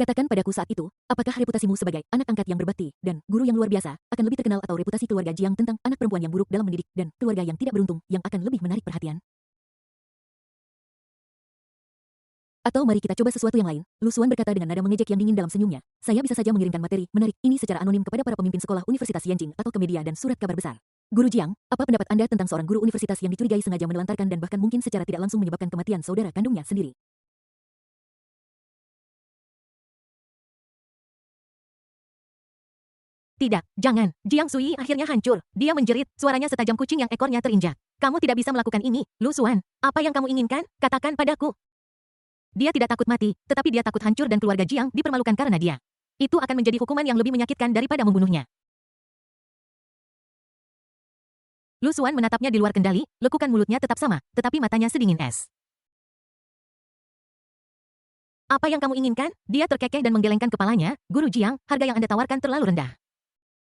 Katakan padaku saat itu, apakah reputasimu sebagai anak angkat yang berbakti dan guru yang luar biasa akan lebih terkenal atau reputasi keluarga Jiang tentang anak perempuan yang buruk dalam mendidik dan keluarga yang tidak beruntung yang akan lebih menarik perhatian? Atau mari kita coba sesuatu yang lain, Lu Xuan berkata dengan nada mengejek yang dingin dalam senyumnya. Saya bisa saja mengirimkan materi menarik ini secara anonim kepada para pemimpin sekolah Universitas Yanjing atau ke media dan surat kabar besar. Guru Jiang, apa pendapat Anda tentang seorang guru universitas yang dicurigai sengaja menelantarkan dan bahkan mungkin secara tidak langsung menyebabkan kematian saudara kandungnya sendiri? Tidak, jangan. Jiang Sui akhirnya hancur. Dia menjerit, suaranya setajam kucing yang ekornya terinjak. Kamu tidak bisa melakukan ini, Lu Xuan. Apa yang kamu inginkan? Katakan padaku. Dia tidak takut mati, tetapi dia takut hancur dan keluarga Jiang dipermalukan karena dia. Itu akan menjadi hukuman yang lebih menyakitkan daripada membunuhnya. Lu Xuan menatapnya di luar kendali, lekukan mulutnya tetap sama, tetapi matanya sedingin es. Apa yang kamu inginkan? Dia terkekeh dan menggelengkan kepalanya. Guru Jiang, harga yang Anda tawarkan terlalu rendah.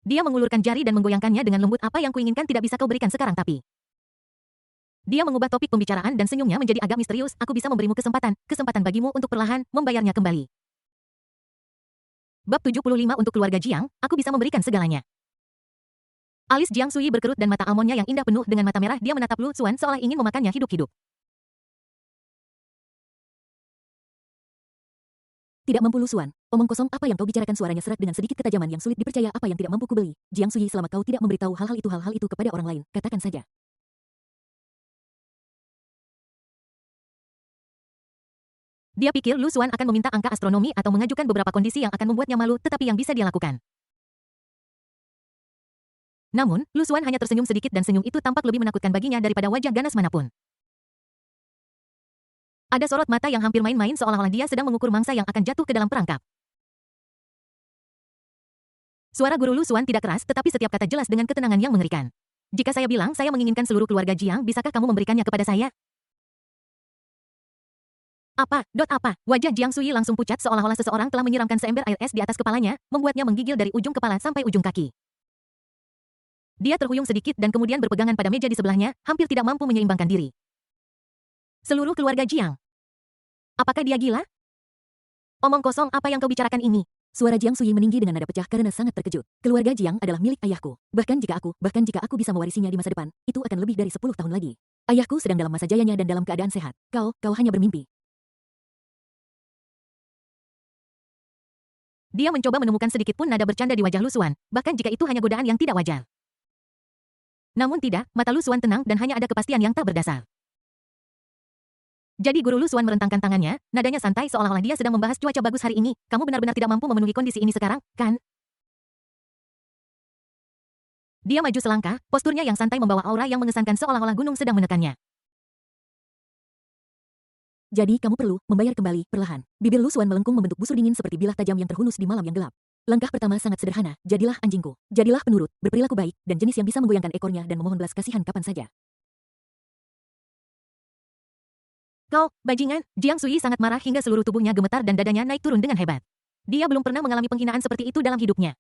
Dia mengulurkan jari dan menggoyangkannya dengan lembut. Apa yang kuinginkan tidak bisa kau berikan sekarang tapi. Dia mengubah topik pembicaraan dan senyumnya menjadi agak misterius. Aku bisa memberimu kesempatan bagimu untuk perlahan membayarnya kembali. Bab 75 untuk keluarga Jiang, aku bisa memberikan segalanya. Alis Jiang Sui berkerut dan mata almonnya yang indah penuh dengan mata merah. Dia menatap Lu Xuan seolah ingin memakannya hidup-hidup. Tidak mampu Lu Xuan, omong kosong apa yang kau bicarakan suaranya serak dengan sedikit ketajaman yang sulit dipercaya apa yang tidak mampu kubeli. Jiang Sui selama kau tidak memberitahu hal-hal itu kepada orang lain, katakan saja. Dia pikir Lu Xuan akan meminta angka astronomi atau mengajukan beberapa kondisi yang akan membuatnya malu tetapi yang bisa dia lakukan. Namun, Lu Xuan hanya tersenyum sedikit dan senyum itu tampak lebih menakutkan baginya daripada wajah ganas manapun. Ada sorot mata yang hampir main-main seolah-olah dia sedang mengukur mangsa yang akan jatuh ke dalam perangkap. Suara guru Lu Xuan tidak keras tetapi setiap kata jelas dengan ketenangan yang mengerikan. Jika saya bilang saya menginginkan seluruh keluarga Jiang, bisakah kamu memberikannya kepada saya? Apa? Wajah Jiang Sui langsung pucat seolah-olah seseorang telah menyiramkan seember air es di atas kepalanya, membuatnya menggigil dari ujung kepala sampai ujung kaki. Dia terhuyung sedikit dan kemudian berpegangan pada meja di sebelahnya, hampir tidak mampu menyeimbangkan diri. Seluruh keluarga Jiang. Apakah dia gila? Omong kosong apa yang kau bicarakan ini? Suara Jiang Sui meninggi dengan nada pecah karena sangat terkejut. Keluarga Jiang adalah milik ayahku. Bahkan jika aku bisa mewarisinya di masa depan, itu akan lebih dari 10 tahun lagi. Ayahku sedang dalam masa jayanya dan dalam keadaan sehat. Kau hanya bermimpi. Dia mencoba menemukan sedikit pun nada bercanda di wajah Lu Xuan, bahkan jika itu hanya godaan yang tidak wajar. Namun tidak, mata Lu Xuan tenang dan hanya ada kepastian yang tak berdasar. Jadi guru Lu Xuan merentangkan tangannya, nadanya santai seolah-olah dia sedang membahas cuaca bagus hari ini. Kamu benar-benar tidak mampu memenuhi kondisi ini sekarang, kan? Dia maju selangkah, posturnya yang santai membawa aura yang mengesankan seolah-olah gunung sedang menekannya. Jadi kamu perlu membayar kembali perlahan. Bibir Lu Xuan melengkung membentuk busur dingin seperti bilah tajam yang terhunus di malam yang gelap. Langkah pertama sangat sederhana, jadilah anjingku. Jadilah penurut, berperilaku baik, dan jenis yang bisa menggoyangkan ekornya dan memohon belas kasihan kapan saja. Kau, bajingan, Jiang Sui sangat marah hingga seluruh tubuhnya gemetar dan dadanya naik turun dengan hebat. Dia belum pernah mengalami penghinaan seperti itu dalam hidupnya.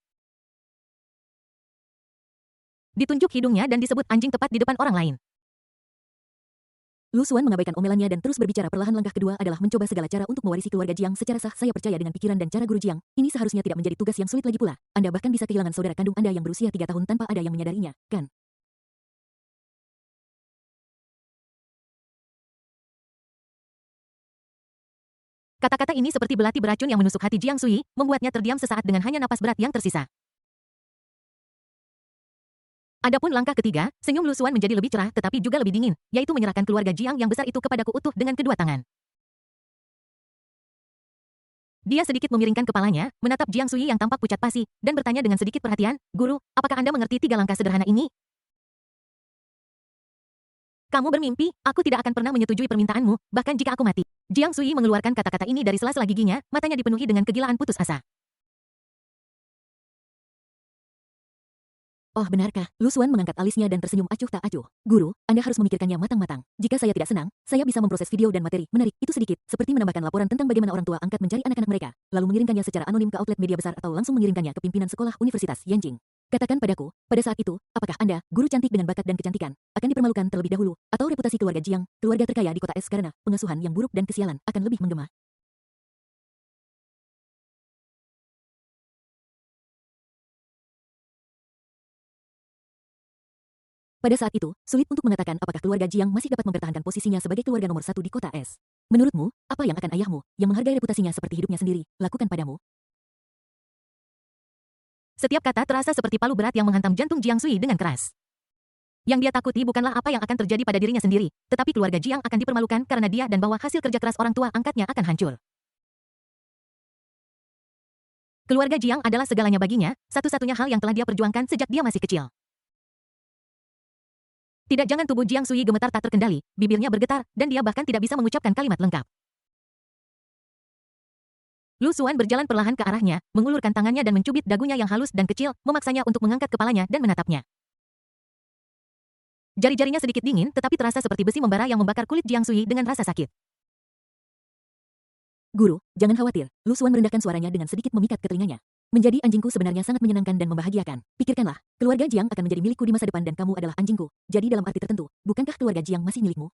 Ditunjuk hidungnya dan disebut anjing tepat di depan orang lain. Lu Xuan mengabaikan omelannya dan terus berbicara perlahan. Langkah kedua adalah mencoba segala cara untuk mewarisi keluarga Jiang secara sah. Saya percaya dengan pikiran dan cara guru Jiang. Ini seharusnya tidak menjadi tugas yang sulit lagi pula. Anda bahkan bisa kehilangan saudara kandung Anda yang berusia 3 tahun tanpa ada yang menyadarinya, kan? Kata-kata ini seperti belati beracun yang menusuk hati Jiang Sui, membuatnya terdiam sesaat dengan hanya napas berat yang tersisa. Adapun langkah ketiga, senyum Lu Xuan menjadi lebih cerah tetapi juga lebih dingin, yaitu menyerahkan keluarga Jiang yang besar itu kepadaku utuh dengan kedua tangan. Dia sedikit memiringkan kepalanya, menatap Jiang Sui yang tampak pucat pasi, dan bertanya dengan sedikit perhatian, Guru, apakah Anda mengerti 3 langkah sederhana ini? Kamu bermimpi, aku tidak akan pernah menyetujui permintaanmu, bahkan jika aku mati. Jiang Sui mengeluarkan kata-kata ini dari sela-sela giginya, matanya dipenuhi dengan kegilaan putus asa. Oh benarkah? Lu Xuan mengangkat alisnya dan tersenyum acuh tak acuh. Guru, Anda harus memikirkannya matang-matang. Jika saya tidak senang, saya bisa memproses video dan materi menarik itu sedikit, seperti menambahkan laporan tentang bagaimana orang tua angkat mencari anak-anak mereka, lalu mengirimkannya secara anonim ke outlet media besar atau langsung mengirimkannya ke pimpinan sekolah Universitas Yanjing. Katakan padaku, pada saat itu, apakah Anda, guru cantik dengan bakat dan kecantikan, akan dipermalukan terlebih dahulu, atau reputasi keluarga Jiang, keluarga terkaya di kota es karena pengasuhan yang buruk dan kesialan, akan lebih menggema? Pada saat itu, sulit untuk mengatakan apakah keluarga Jiang masih dapat mempertahankan posisinya sebagai keluarga nomor satu di kota es. Menurutmu, apa yang akan ayahmu, yang menghargai reputasinya seperti hidupnya sendiri, lakukan padamu? Setiap kata terasa seperti palu berat yang menghantam jantung Jiang Sui dengan keras. Yang dia takuti bukanlah apa yang akan terjadi pada dirinya sendiri, tetapi keluarga Jiang akan dipermalukan karena dia dan bahwa hasil kerja keras orang tua angkatnya akan hancur. Keluarga Jiang adalah segalanya baginya, satu-satunya hal yang telah dia perjuangkan sejak dia masih kecil. Tidak, jangan, tubuh Jiang Sui gemetar tak terkendali, bibirnya bergetar, dan dia bahkan tidak bisa mengucapkan kalimat lengkap. Lu Xuan berjalan perlahan ke arahnya, mengulurkan tangannya dan mencubit dagunya yang halus dan kecil, memaksanya untuk mengangkat kepalanya dan menatapnya. Jari-jarinya sedikit dingin, tetapi terasa seperti besi membara yang membakar kulit Jiang Sui dengan rasa sakit. Guru, jangan khawatir. Lu Xuan merendahkan suaranya dengan sedikit memikat ke telinganya. Menjadi anjingku sebenarnya sangat menyenangkan dan membahagiakan. Pikirkanlah, keluarga Jiang akan menjadi milikku di masa depan dan kamu adalah anjingku. Jadi dalam arti tertentu, bukankah keluarga Jiang masih milikmu?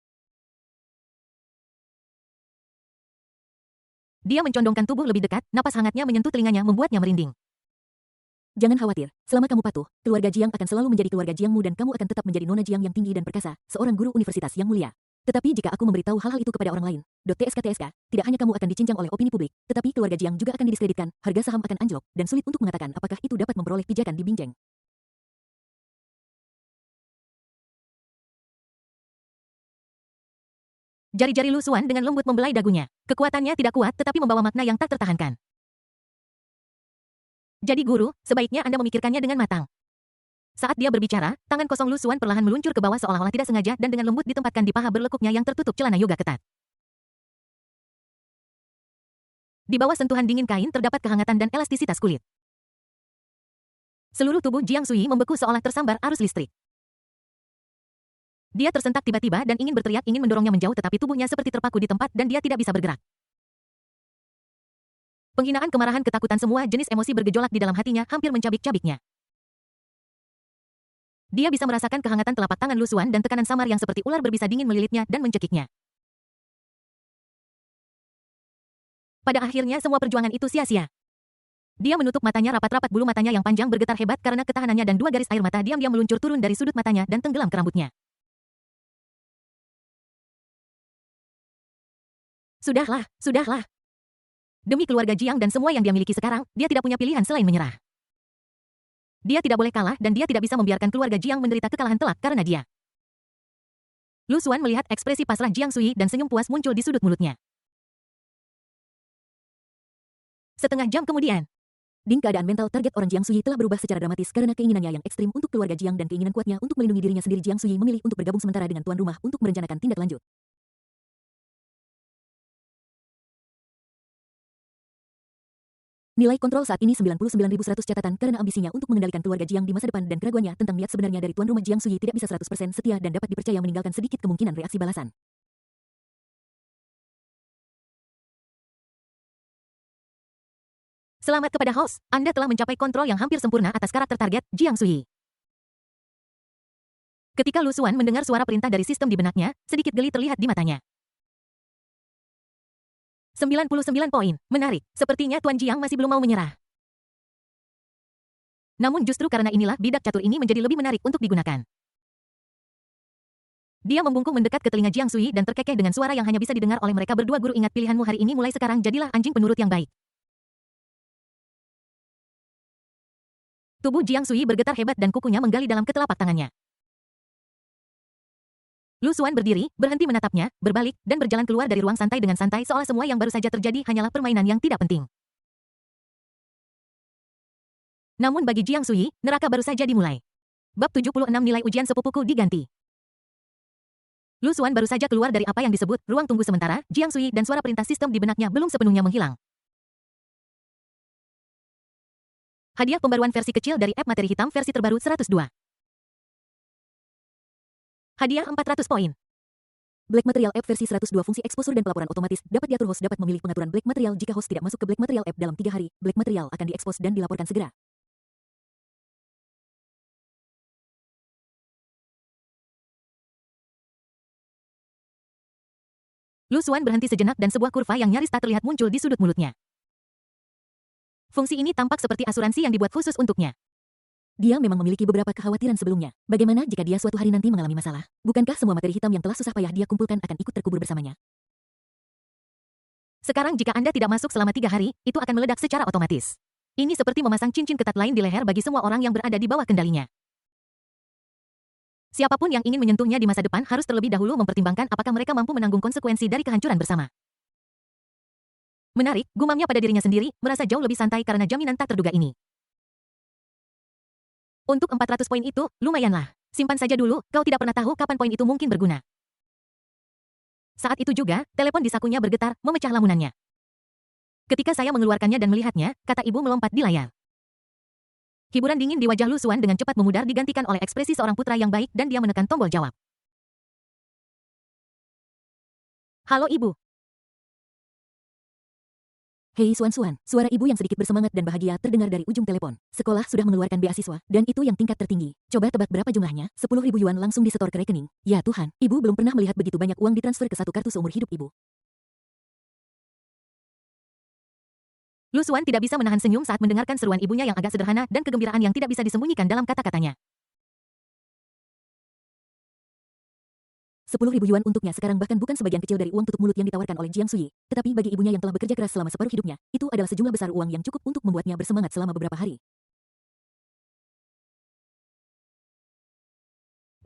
Dia mencondongkan tubuh lebih dekat, napas hangatnya menyentuh telinganya membuatnya merinding. Jangan khawatir, selama kamu patuh, keluarga Jiang akan selalu menjadi keluarga Jiangmu dan kamu akan tetap menjadi Nona Jiang yang tinggi dan perkasa, seorang guru universitas yang mulia. Tetapi jika aku memberitahu hal-hal itu kepada orang lain, TSK, tidak hanya kamu akan dicincang oleh opini publik, tetapi keluarga Jiang juga akan didiskreditkan, harga saham akan anjlok, dan sulit untuk mengatakan apakah itu dapat memperoleh pijakan di Binjeng. Jari-jari Lu Xuan dengan lembut membelai dagunya. Kekuatannya tidak kuat tetapi membawa makna yang tak tertahankan. Jadi guru, sebaiknya Anda memikirkannya dengan matang. Saat dia berbicara, tangan kosong Lu Xuan perlahan meluncur ke bawah seolah-olah tidak sengaja dan dengan lembut ditempatkan di paha berlekuknya yang tertutup celana yoga ketat. Di bawah sentuhan dingin kain terdapat kehangatan dan elastisitas kulit. Seluruh tubuh Jiang Sui membeku seolah tersambar arus listrik. Dia tersentak tiba-tiba dan ingin berteriak, ingin mendorongnya menjauh, tetapi tubuhnya seperti terpaku di tempat dan dia tidak bisa bergerak. Penghinaan, kemarahan, ketakutan, semua jenis emosi bergejolak di dalam hatinya, hampir mencabik-cabiknya. Dia bisa merasakan kehangatan telapak tangan Lu Xuan dan tekanan samar yang seperti ular berbisa dingin melilitnya dan mencekiknya. Pada akhirnya semua perjuangan itu sia-sia. Dia menutup matanya rapat-rapat, bulu matanya yang panjang bergetar hebat karena ketahanannya dan dua garis air mata diam-diam meluncur turun dari sudut matanya dan tenggelam ke rambutnya. Sudahlah, sudahlah. Demi keluarga Jiang dan semua yang dia miliki sekarang, dia tidak punya pilihan selain menyerah. Dia tidak boleh kalah dan dia tidak bisa membiarkan keluarga Jiang menderita kekalahan telak karena dia. Lu Xuan melihat ekspresi pasrah Jiang Sui dan senyum puas muncul di sudut mulutnya. Setengah jam kemudian, Keadaan mental target orang Jiang Sui telah berubah secara dramatis karena keinginannya yang ekstrim untuk keluarga Jiang dan keinginan kuatnya untuk melindungi dirinya sendiri. Jiang Sui memilih untuk bergabung sementara dengan tuan rumah untuk merencanakan tindak lanjut. Nilai kontrol saat ini 99.100 catatan karena ambisinya untuk mengendalikan keluarga Jiang di masa depan dan keraguannya tentang niat sebenarnya dari tuan rumah Jiang Sui tidak bisa 100% setia dan dapat dipercaya meninggalkan sedikit kemungkinan reaksi balasan. selamat kepada host, Anda telah mencapai kontrol yang hampir sempurna atas karakter target, Jiang Sui. Ketika Lu Xuan mendengar suara perintah dari sistem di benaknya, sedikit geli terlihat di matanya. 99 poin, menarik, sepertinya Tuan Jiang masih belum mau menyerah. Namun justru karena inilah bidak catur ini menjadi lebih menarik untuk digunakan. Dia membungkuk mendekat ke telinga Jiang Sui dan terkekeh dengan suara yang hanya bisa didengar oleh mereka berdua. Guru, ingat pilihanmu hari ini, mulai sekarang jadilah anjing penurut yang baik. Tubuh Jiang Sui bergetar hebat dan kukunya menggali dalam ketelapak tangannya. Lu Xuan berdiri, berhenti menatapnya, berbalik, dan berjalan keluar dari ruang santai dengan santai seolah semua yang baru saja terjadi hanyalah permainan yang tidak penting. Namun bagi Jiang Sui, neraka baru saja dimulai. Bab 76 nilai ujian sepupuku diganti. Lu Xuan baru saja keluar dari apa yang disebut ruang tunggu sementara, Jiang Sui dan suara perintah sistem di benaknya belum sepenuhnya menghilang. Hadiah pembaruan versi kecil dari app materi hitam versi terbaru 102. Hadiah 400 poin. Black Material App versi 102 fungsi eksposur dan pelaporan otomatis dapat diatur. Host dapat memilih pengaturan Black Material jika host tidak masuk ke Black Material App dalam 3 hari. Black Material akan diekspos dan dilaporkan segera. Lu Xuan berhenti sejenak dan sebuah kurva yang nyaris tak terlihat muncul di sudut mulutnya. Fungsi ini tampak seperti asuransi yang dibuat khusus untuknya. Dia memang memiliki beberapa kekhawatiran sebelumnya. Bagaimana jika dia suatu hari nanti mengalami masalah? Bukankah semua materi hitam yang telah susah payah dia kumpulkan akan ikut terkubur bersamanya? Sekarang jika Anda tidak masuk selama 3 hari, itu akan meledak secara otomatis. Ini seperti memasang cincin ketat lain di leher bagi semua orang yang berada di bawah kendalinya. Siapapun yang ingin menyentuhnya di masa depan harus terlebih dahulu mempertimbangkan apakah mereka mampu menanggung konsekuensi dari kehancuran bersama. Menarik, gumamnya pada dirinya sendiri, merasa jauh lebih santai karena jaminan tak terduga ini. Untuk 400 poin itu, lumayanlah. Simpan saja dulu, kau tidak pernah tahu kapan poin itu mungkin berguna. Saat itu juga, telepon di sakunya bergetar, memecah lamunannya. Ketika saya mengeluarkannya dan melihatnya, kata ibu melompat di layar. Hiburan dingin di wajah Lu Xuan dengan cepat memudar digantikan oleh ekspresi seorang putra yang baik dan dia menekan tombol jawab. Halo ibu. Hei Suan, suara ibu yang sedikit bersemangat dan bahagia terdengar dari ujung telepon. Sekolah sudah mengeluarkan beasiswa, dan itu yang tingkat tertinggi. Coba tebak berapa jumlahnya? 10.000 yuan langsung disetor ke rekening. Ya Tuhan, ibu belum pernah melihat begitu banyak uang ditransfer ke satu kartu seumur hidup ibu. Lu Xuan tidak bisa menahan senyum saat mendengarkan seruan ibunya yang agak sederhana dan kegembiraan yang tidak bisa disembunyikan dalam kata-katanya. 10.000 yuan untuknya sekarang bahkan bukan sebagian kecil dari uang tutup mulut yang ditawarkan oleh Jiang Sui. Tetapi bagi ibunya yang telah bekerja keras selama separuh hidupnya, itu adalah sejumlah besar uang yang cukup untuk membuatnya bersemangat selama beberapa hari.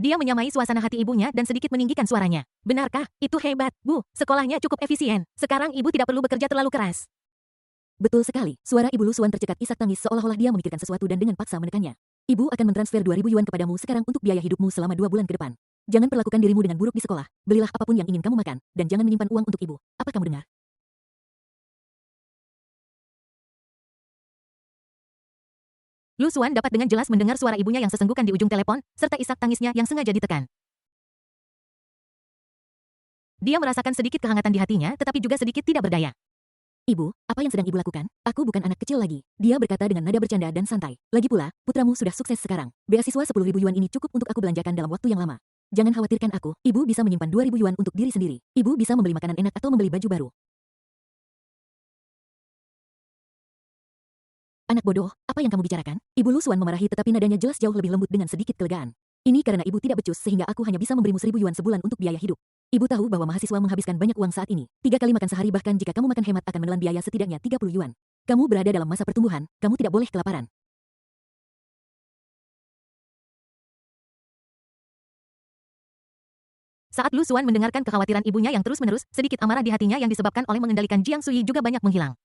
Dia menyamai suasana hati ibunya dan sedikit meninggikan suaranya. Benarkah? Itu hebat, Bu. Sekolahnya cukup efisien. Sekarang ibu tidak perlu bekerja terlalu keras. Betul sekali, suara ibu Lu Xuan tercekat isak tangis seolah-olah dia memikirkan sesuatu dan dengan paksa menekannya. Ibu akan mentransfer 2.000 yuan kepadamu sekarang untuk biaya hidupmu selama 2 bulan ke depan. Jangan perlakukan dirimu dengan buruk di sekolah, belilah apapun yang ingin kamu makan, dan jangan menyimpan uang untuk ibu. Apa kamu dengar? Lu Xuan dapat dengan jelas mendengar suara ibunya yang sesenggukan di ujung telepon, serta isak tangisnya yang sengaja ditekan. Dia merasakan sedikit kehangatan di hatinya, tetapi juga sedikit tidak berdaya. Ibu, apa yang sedang ibu lakukan? Aku bukan anak kecil lagi. Dia berkata dengan nada bercanda dan santai. Lagi pula, putramu sudah sukses sekarang. Beasiswa 10.000 yuan ini cukup untuk aku belanjakan dalam waktu yang lama. Jangan khawatirkan aku, ibu bisa menyimpan 2.000 yuan untuk diri sendiri. Ibu bisa membeli makanan enak atau membeli baju baru. Anak bodoh, apa yang kamu bicarakan? Ibu Lu Xuan memarahi tetapi nadanya jelas jauh lebih lembut dengan sedikit kelegaan. Ini karena ibu tidak becus sehingga aku hanya bisa memberimu 1.000 yuan sebulan untuk biaya hidup. Ibu tahu bahwa mahasiswa menghabiskan banyak uang saat ini. 3 kali makan sehari bahkan jika kamu makan hemat akan menelan biaya setidaknya 30 yuan. Kamu berada dalam masa pertumbuhan, kamu tidak boleh kelaparan. Saat Lu Xuan mendengarkan kekhawatiran ibunya yang terus-menerus, sedikit amarah di hatinya yang disebabkan oleh mengendalikan Jiang Sui juga banyak menghilang.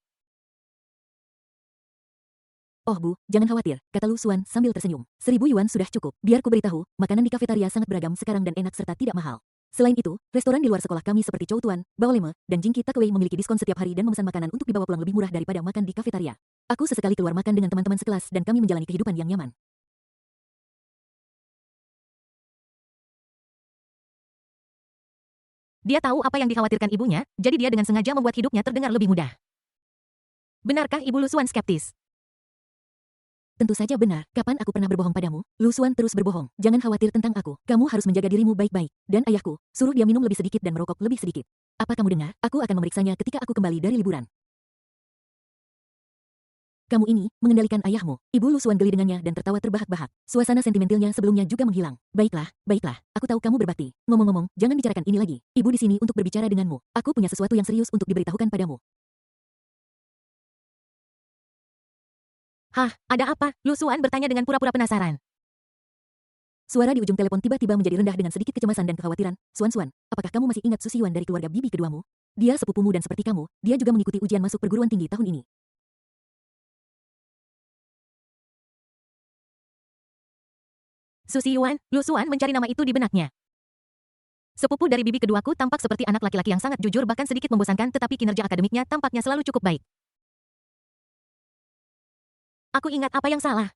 Oh Bu, jangan khawatir, kata Lu Xuan sambil tersenyum. 1.000 yuan sudah cukup. Biar ku beritahu, makanan di kafetaria sangat beragam sekarang dan enak serta tidak mahal. Selain itu, restoran di luar sekolah kami seperti Chow Tuan, Bao Leme, dan Jingki Takeaway memiliki diskon setiap hari dan memesan makanan untuk dibawa pulang lebih murah daripada makan di kafetaria. Aku sesekali keluar makan dengan teman-teman sekelas dan kami menjalani kehidupan yang nyaman. Dia tahu apa yang dikhawatirkan ibunya, jadi dia dengan sengaja membuat hidupnya terdengar lebih mudah. Benarkah Ibu Lu Xuan skeptis? Tentu saja benar, kapan aku pernah berbohong padamu? Lu Xuan terus berbohong, jangan khawatir tentang aku. Kamu harus menjaga dirimu baik-baik. Dan ayahku, suruh dia minum lebih sedikit dan merokok lebih sedikit. Apa kamu dengar? Aku akan memeriksanya ketika aku kembali dari liburan. Kamu ini, mengendalikan ayahmu. Ibu Lu Xuan geli dengannya dan tertawa terbahak-bahak. Suasana sentimentalnya sebelumnya juga menghilang. Baiklah, baiklah. Aku tahu kamu berbakti. Ngomong-ngomong, jangan bicarakan ini lagi. Ibu di sini untuk berbicara denganmu. Aku punya sesuatu yang serius untuk diberitahukan padamu. Hah, ada apa? Lu Xuan bertanya dengan pura-pura penasaran. Suara di ujung telepon tiba-tiba menjadi rendah dengan sedikit kecemasan dan kekhawatiran. Suan, apakah kamu masih ingat Su Xiwan dari keluarga bibi keduamu? Dia sepupumu dan seperti kamu, dia juga mengikuti ujian masuk perguruan tinggi tahun ini. Su Xiwan, Lu Xuan mencari nama itu di benaknya. Sepupu dari bibi keduaku tampak seperti anak laki-laki yang sangat jujur bahkan sedikit membosankan tetapi kinerja akademiknya tampaknya selalu cukup baik. Aku ingat apa yang salah.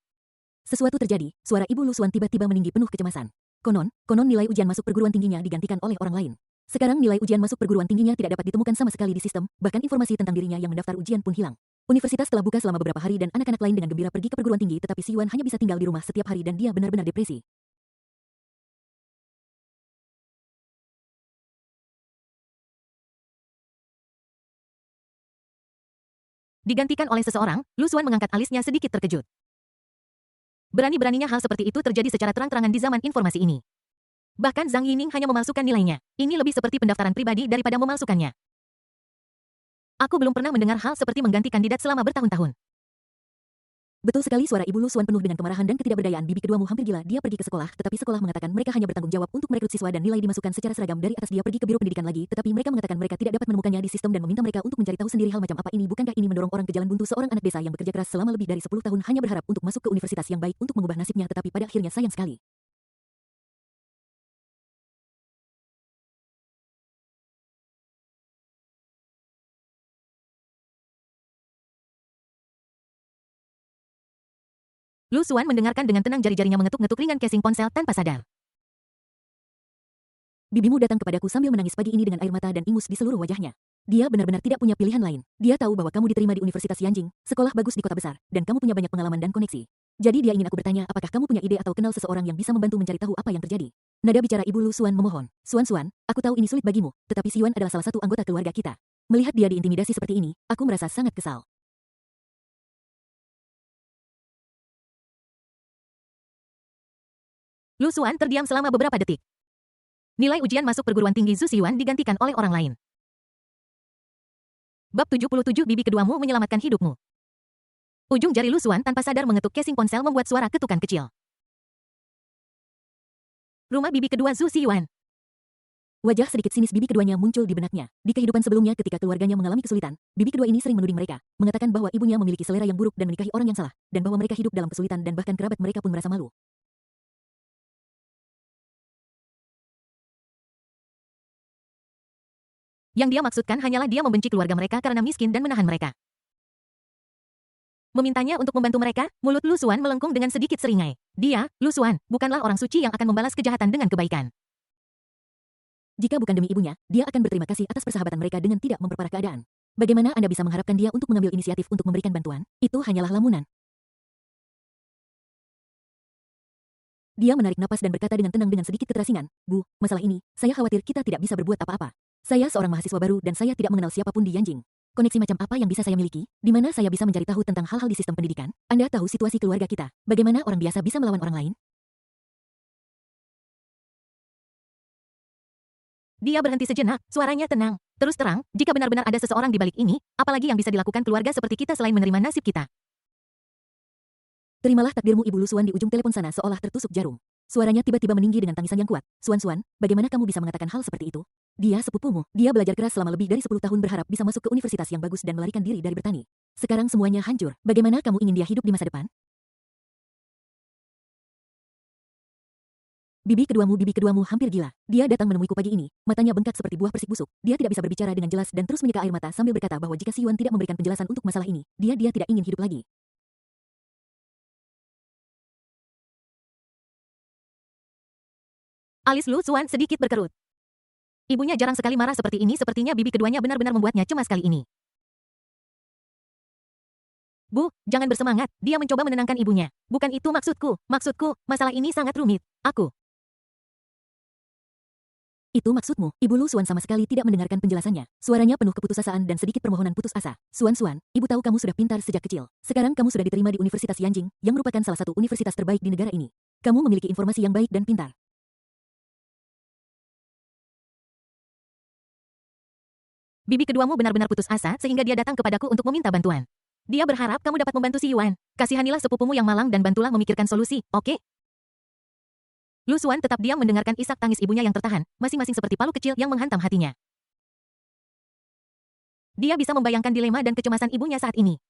Sesuatu terjadi, suara ibu Lu Xuan tiba-tiba meninggi penuh kecemasan. Konon nilai ujian masuk perguruan tingginya digantikan oleh orang lain. Sekarang nilai ujian masuk perguruan tingginya tidak dapat ditemukan sama sekali di sistem, bahkan informasi tentang dirinya yang mendaftar ujian pun hilang. Universitas telah buka selama beberapa hari dan anak-anak lain dengan gembira pergi ke perguruan tinggi tetapi Si Yuan hanya bisa tinggal di rumah setiap hari dan dia benar-benar depresi. Digantikan oleh seseorang, Lu Xuan mengangkat alisnya sedikit terkejut. Berani-beraninya hal seperti itu terjadi secara terang-terangan di zaman informasi ini. Bahkan Zhang Yining hanya memalsukan nilainya. Ini lebih seperti pendaftaran pribadi daripada memalsukannya. Aku belum pernah mendengar hal seperti mengganti kandidat selama bertahun-tahun. Betul sekali, suara Ibu Lu Suan penuh dengan kemarahan dan ketidakberdayaan. Bibi keduamu hampir gila. Dia pergi ke sekolah, tetapi sekolah mengatakan mereka hanya bertanggung jawab untuk merekrut siswa dan nilai dimasukkan secara seragam. Dari atas dia pergi ke biro pendidikan lagi, tetapi mereka mengatakan mereka tidak dapat menemukannya di sistem dan meminta mereka untuk mencari tahu sendiri hal macam apa ini. Bukankah ini mendorong orang ke jalan buntu? Seorang anak desa yang bekerja keras selama lebih dari 10 tahun hanya berharap untuk masuk ke universitas yang baik untuk mengubah nasibnya, tetapi pada akhirnya sayang sekali. Lu Suan mendengarkan dengan tenang, jari-jarinya mengetuk-ngetuk ringan casing ponsel tanpa sadar. Bibimu datang kepadaku sambil menangis pagi ini dengan air mata dan ingus di seluruh wajahnya. Dia benar-benar tidak punya pilihan lain. Dia tahu bahwa kamu diterima di Universitas Yanjing, sekolah bagus di kota besar, dan kamu punya banyak pengalaman dan koneksi. Jadi dia ingin aku bertanya, apakah kamu punya ide atau kenal seseorang yang bisa membantu mencari tahu apa yang terjadi? Nada bicara Ibu Lu Suan memohon. Suan, aku tahu ini sulit bagimu, tetapi Si Yuan adalah salah satu anggota keluarga kita. Melihat dia diintimidasi seperti ini, aku merasa sangat kesal. Lu Suan terdiam selama beberapa detik. Nilai ujian masuk perguruan tinggi Zhu Xiyuan digantikan oleh orang lain. Bab 77, bibi keduamu menyelamatkan hidupmu. Ujung jari Lu Suan tanpa sadar mengetuk casing ponsel membuat suara ketukan kecil. Rumah bibi kedua Zhu Xiyuan. Wajah sedikit sinis bibi keduanya muncul di benaknya. Di kehidupan sebelumnya ketika keluarganya mengalami kesulitan, bibi kedua ini sering menuding mereka, mengatakan bahwa ibunya memiliki selera yang buruk dan menikahi orang yang salah, dan bahwa mereka hidup dalam kesulitan dan bahkan kerabat mereka pun merasa malu. Yang dia maksudkan hanyalah dia membenci keluarga mereka karena miskin dan menahan mereka. Memintanya untuk membantu mereka, mulut Lu Suan melengkung dengan sedikit seringai. Dia, Lu Suan, bukanlah orang suci yang akan membalas kejahatan dengan kebaikan. Jika bukan demi ibunya, dia akan berterima kasih atas persahabatan mereka dengan tidak memperparah keadaan. Bagaimana Anda bisa mengharapkan dia untuk mengambil inisiatif untuk memberikan bantuan? Itu hanyalah lamunan. Dia menarik napas dan berkata dengan tenang dengan sedikit keterasingan, Bu, masalah ini, saya khawatir kita tidak bisa berbuat apa-apa. Saya seorang mahasiswa baru dan saya tidak mengenal siapapun di Yanjing. Koneksi macam apa yang bisa saya miliki? Di mana saya bisa mencari tahu tentang hal-hal di sistem pendidikan? Anda tahu situasi keluarga kita. Bagaimana orang biasa bisa melawan orang lain? Dia berhenti sejenak, suaranya tenang. Terus terang, jika benar-benar ada seseorang di balik ini, apalagi yang bisa dilakukan keluarga seperti kita selain menerima nasib kita? Terimalah takdirmu, Ibu Lu Suan di ujung telepon sana seolah tertusuk jarum. Suaranya tiba-tiba meninggi dengan tangisan yang kuat. Suan, bagaimana kamu bisa mengatakan hal seperti itu? Dia sepupumu. Dia belajar keras selama lebih dari 10 tahun berharap bisa masuk ke universitas yang bagus dan melarikan diri dari bertani. Sekarang semuanya hancur. Bagaimana kamu ingin dia hidup di masa depan? Bibi keduamu hampir gila. Dia datang menemuiku pagi ini. Matanya bengkak seperti buah persik busuk. Dia tidak bisa berbicara dengan jelas dan terus menyeka air mata sambil berkata bahwa jika Si Yuan tidak memberikan penjelasan untuk masalah ini, dia tidak ingin hidup lagi. Alis Lu Suan sedikit berkerut. Ibunya jarang sekali marah seperti ini, sepertinya bibi keduanya benar-benar membuatnya cemas kali ini. Bu, jangan bersemangat, dia mencoba menenangkan ibunya. Bukan itu maksudku, masalah ini sangat rumit. Itu maksudmu? Ibu Lu Suan sama sekali tidak mendengarkan penjelasannya. Suaranya penuh keputusasaan dan sedikit permohonan putus asa. Suan, ibu tahu kamu sudah pintar sejak kecil. Sekarang kamu sudah diterima di Universitas Yanjing, yang merupakan salah satu universitas terbaik di negara ini. Kamu memiliki informasi yang baik dan pintar. Bibi keduamu benar-benar putus asa sehingga dia datang kepadaku untuk meminta bantuan. Dia berharap kamu dapat membantu Si Yuan. Kasihanilah sepupumu yang malang dan bantulah memikirkan solusi, oke? Lu Suan tetap diam mendengarkan isak tangis ibunya yang tertahan, masing-masing seperti palu kecil yang menghantam hatinya. Dia bisa membayangkan dilema dan kecemasan ibunya saat ini.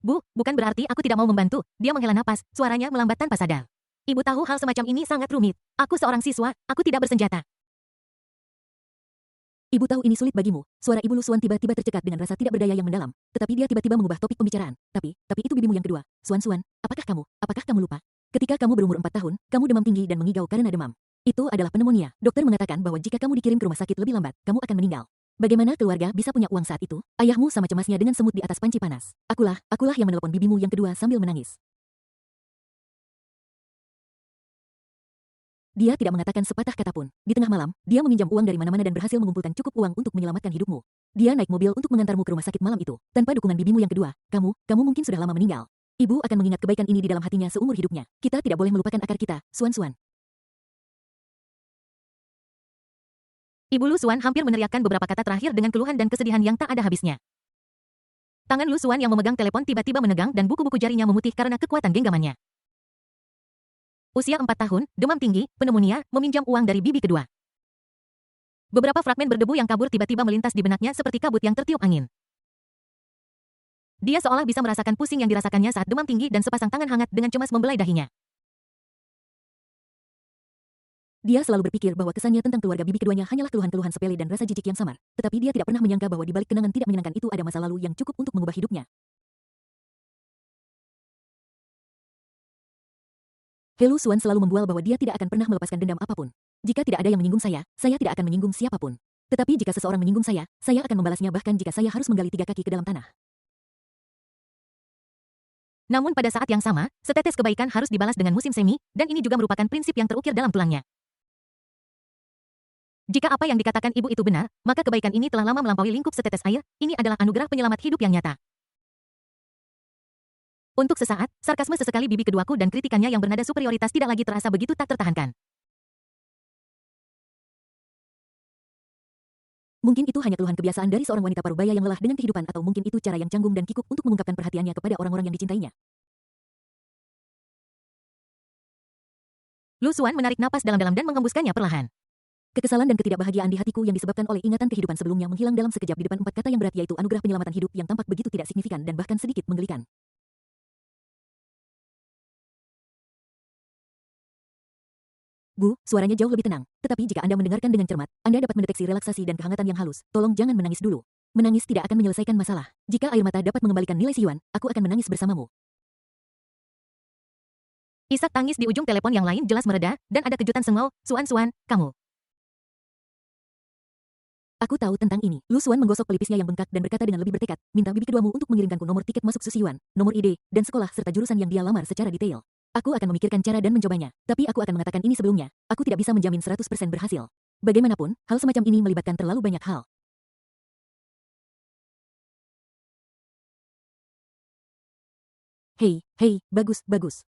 Bu, bukan berarti aku tidak mau membantu. Dia menghela napas, suaranya melambat tanpa sadar. Ibu tahu hal semacam ini sangat rumit. Aku seorang siswa, aku tidak bersenjata. Ibu tahu ini sulit bagimu. Suara Ibu Lu Suan tiba-tiba tercekat dengan rasa tidak berdaya yang mendalam. Tetapi dia tiba-tiba mengubah topik pembicaraan. Tapi itu bibimu yang kedua. Suan, apakah kamu lupa? Ketika kamu berumur 4 tahun, kamu demam tinggi dan mengigau karena demam. Itu adalah pneumonia. Dokter mengatakan bahwa jika kamu dikirim ke rumah sakit lebih lambat, kamu akan meninggal. Bagaimana keluarga bisa punya uang saat itu? Ayahmu sama cemasnya dengan semut di atas panci panas. Akulah yang menelpon bibimu yang kedua sambil menangis. Dia tidak mengatakan sepatah kata pun. Di tengah malam, dia meminjam uang dari mana-mana dan berhasil mengumpulkan cukup uang untuk menyelamatkan hidupmu. Dia naik mobil untuk mengantarmu ke rumah sakit malam itu. Tanpa dukungan bibimu yang kedua, kamu mungkin sudah lama meninggal. Ibu akan mengingat kebaikan ini di dalam hatinya seumur hidupnya. Kita tidak boleh melupakan akar kita, Suan-Suan. Ibu Lu Xuan hampir meneriakkan beberapa kata terakhir dengan keluhan dan kesedihan yang tak ada habisnya. Tangan Lu Xuan yang memegang telepon tiba-tiba menegang dan buku-buku jarinya memutih karena kekuatan genggamannya. Usia 4 tahun, demam tinggi, pneumonia, meminjam uang dari bibi kedua. Beberapa fragmen berdebu yang kabur tiba-tiba melintas di benaknya seperti kabut yang tertiup angin. Dia seolah bisa merasakan pusing yang dirasakannya saat demam tinggi dan sepasang tangan hangat dengan cemas membelai dahinya. Dia selalu berpikir bahwa kesannya tentang keluarga bibi keduanya hanyalah keluhan-keluhan sepele dan rasa jijik yang samar. Tetapi dia tidak pernah menyangka bahwa di balik kenangan tidak menyenangkan itu ada masa lalu yang cukup untuk mengubah hidupnya. Helu Xuan selalu membual bahwa dia tidak akan pernah melepaskan dendam apapun. Jika tidak ada yang menyinggung saya tidak akan menyinggung siapapun. Tetapi jika seseorang menyinggung saya akan membalasnya bahkan jika saya harus menggali 3 kaki ke dalam tanah. Namun pada saat yang sama, setetes kebaikan harus dibalas dengan musim semi, dan ini juga merupakan prinsip yang terukir dalam tulangnya. Jika apa yang dikatakan ibu itu benar, maka kebaikan ini telah lama melampaui lingkup setetes air, ini adalah anugerah penyelamat hidup yang nyata. Untuk sesaat, sarkasme sesekali bibi keduaku dan kritikannya yang bernada superioritas tidak lagi terasa begitu tak tertahankan. Mungkin itu hanya keluhan kebiasaan dari seorang wanita parubaya yang lelah dengan kehidupan atau mungkin itu cara yang canggung dan kikuk untuk mengungkapkan perhatiannya kepada orang-orang yang dicintainya. Lu Xuan menarik napas dalam-dalam dan menghembuskannya perlahan. Kekesalan dan ketidakbahagiaan di hatiku yang disebabkan oleh ingatan kehidupan sebelumnya menghilang dalam sekejap di depan 4 kata yang berat yaitu anugerah penyelamatan hidup yang tampak begitu tidak signifikan dan bahkan sedikit menggelikan. Bu, suaranya jauh lebih tenang. Tetapi jika Anda mendengarkan dengan cermat, Anda dapat mendeteksi relaksasi dan kehangatan yang halus. Tolong jangan menangis dulu. Menangis tidak akan menyelesaikan masalah. Jika air mata dapat mengembalikan nilai si yuan, aku akan menangis bersamamu. Isak tangis di ujung telepon yang lain jelas mereda, dan ada kejutan sengau, Xuan, kamu. Aku tahu tentang ini. Lu Xuan menggosok pelipisnya yang bengkak dan berkata dengan lebih bertekad, minta bibi keduamu untuk mengirimkanku nomor tiket masuk Susiyuan, nomor ID, dan sekolah serta jurusan yang dia lamar secara detail. Aku akan memikirkan cara dan mencobanya. Tapi aku akan mengatakan ini sebelumnya. Aku tidak bisa menjamin 100% berhasil. Bagaimanapun, hal semacam ini melibatkan terlalu banyak hal. Hei, bagus.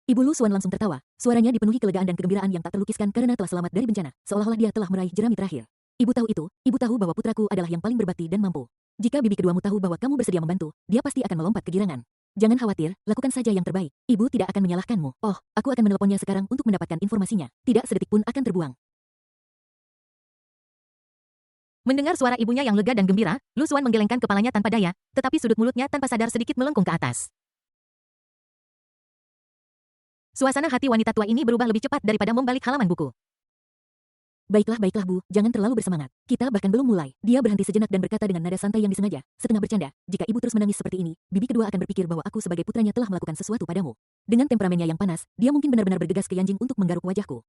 Ibu Lu Xuan langsung tertawa. Suaranya dipenuhi kelegaan dan kegembiraan yang tak terlukiskan karena telah selamat dari bencana. Seolah-olah dia telah meraih jerami terakhir. Ibu tahu itu, ibu tahu bahwa putraku adalah yang paling berbakti dan mampu. Jika bibi keduamu tahu bahwa kamu bersedia membantu, dia pasti akan melompat kegirangan. Jangan khawatir, lakukan saja yang terbaik. Ibu tidak akan menyalahkanmu. Oh, aku akan menelponnya sekarang untuk mendapatkan informasinya. Tidak sedetik pun akan terbuang. Mendengar suara ibunya yang lega dan gembira, Lu Xuan menggelengkan kepalanya tanpa daya, tetapi sudut mulutnya tanpa sadar sedikit melengkung ke atas. Suasana hati wanita tua ini berubah lebih cepat daripada membalik halaman buku. Baiklah Bu, jangan terlalu bersemangat. Kita bahkan belum mulai. Dia berhenti sejenak dan berkata dengan nada santai yang disengaja, setengah bercanda, jika ibu terus menangis seperti ini, bibi kedua akan berpikir bahwa aku sebagai putranya telah melakukan sesuatu padamu. Dengan temperamennya yang panas, dia mungkin benar-benar bergegas ke Yanjing untuk menggaruk wajahku.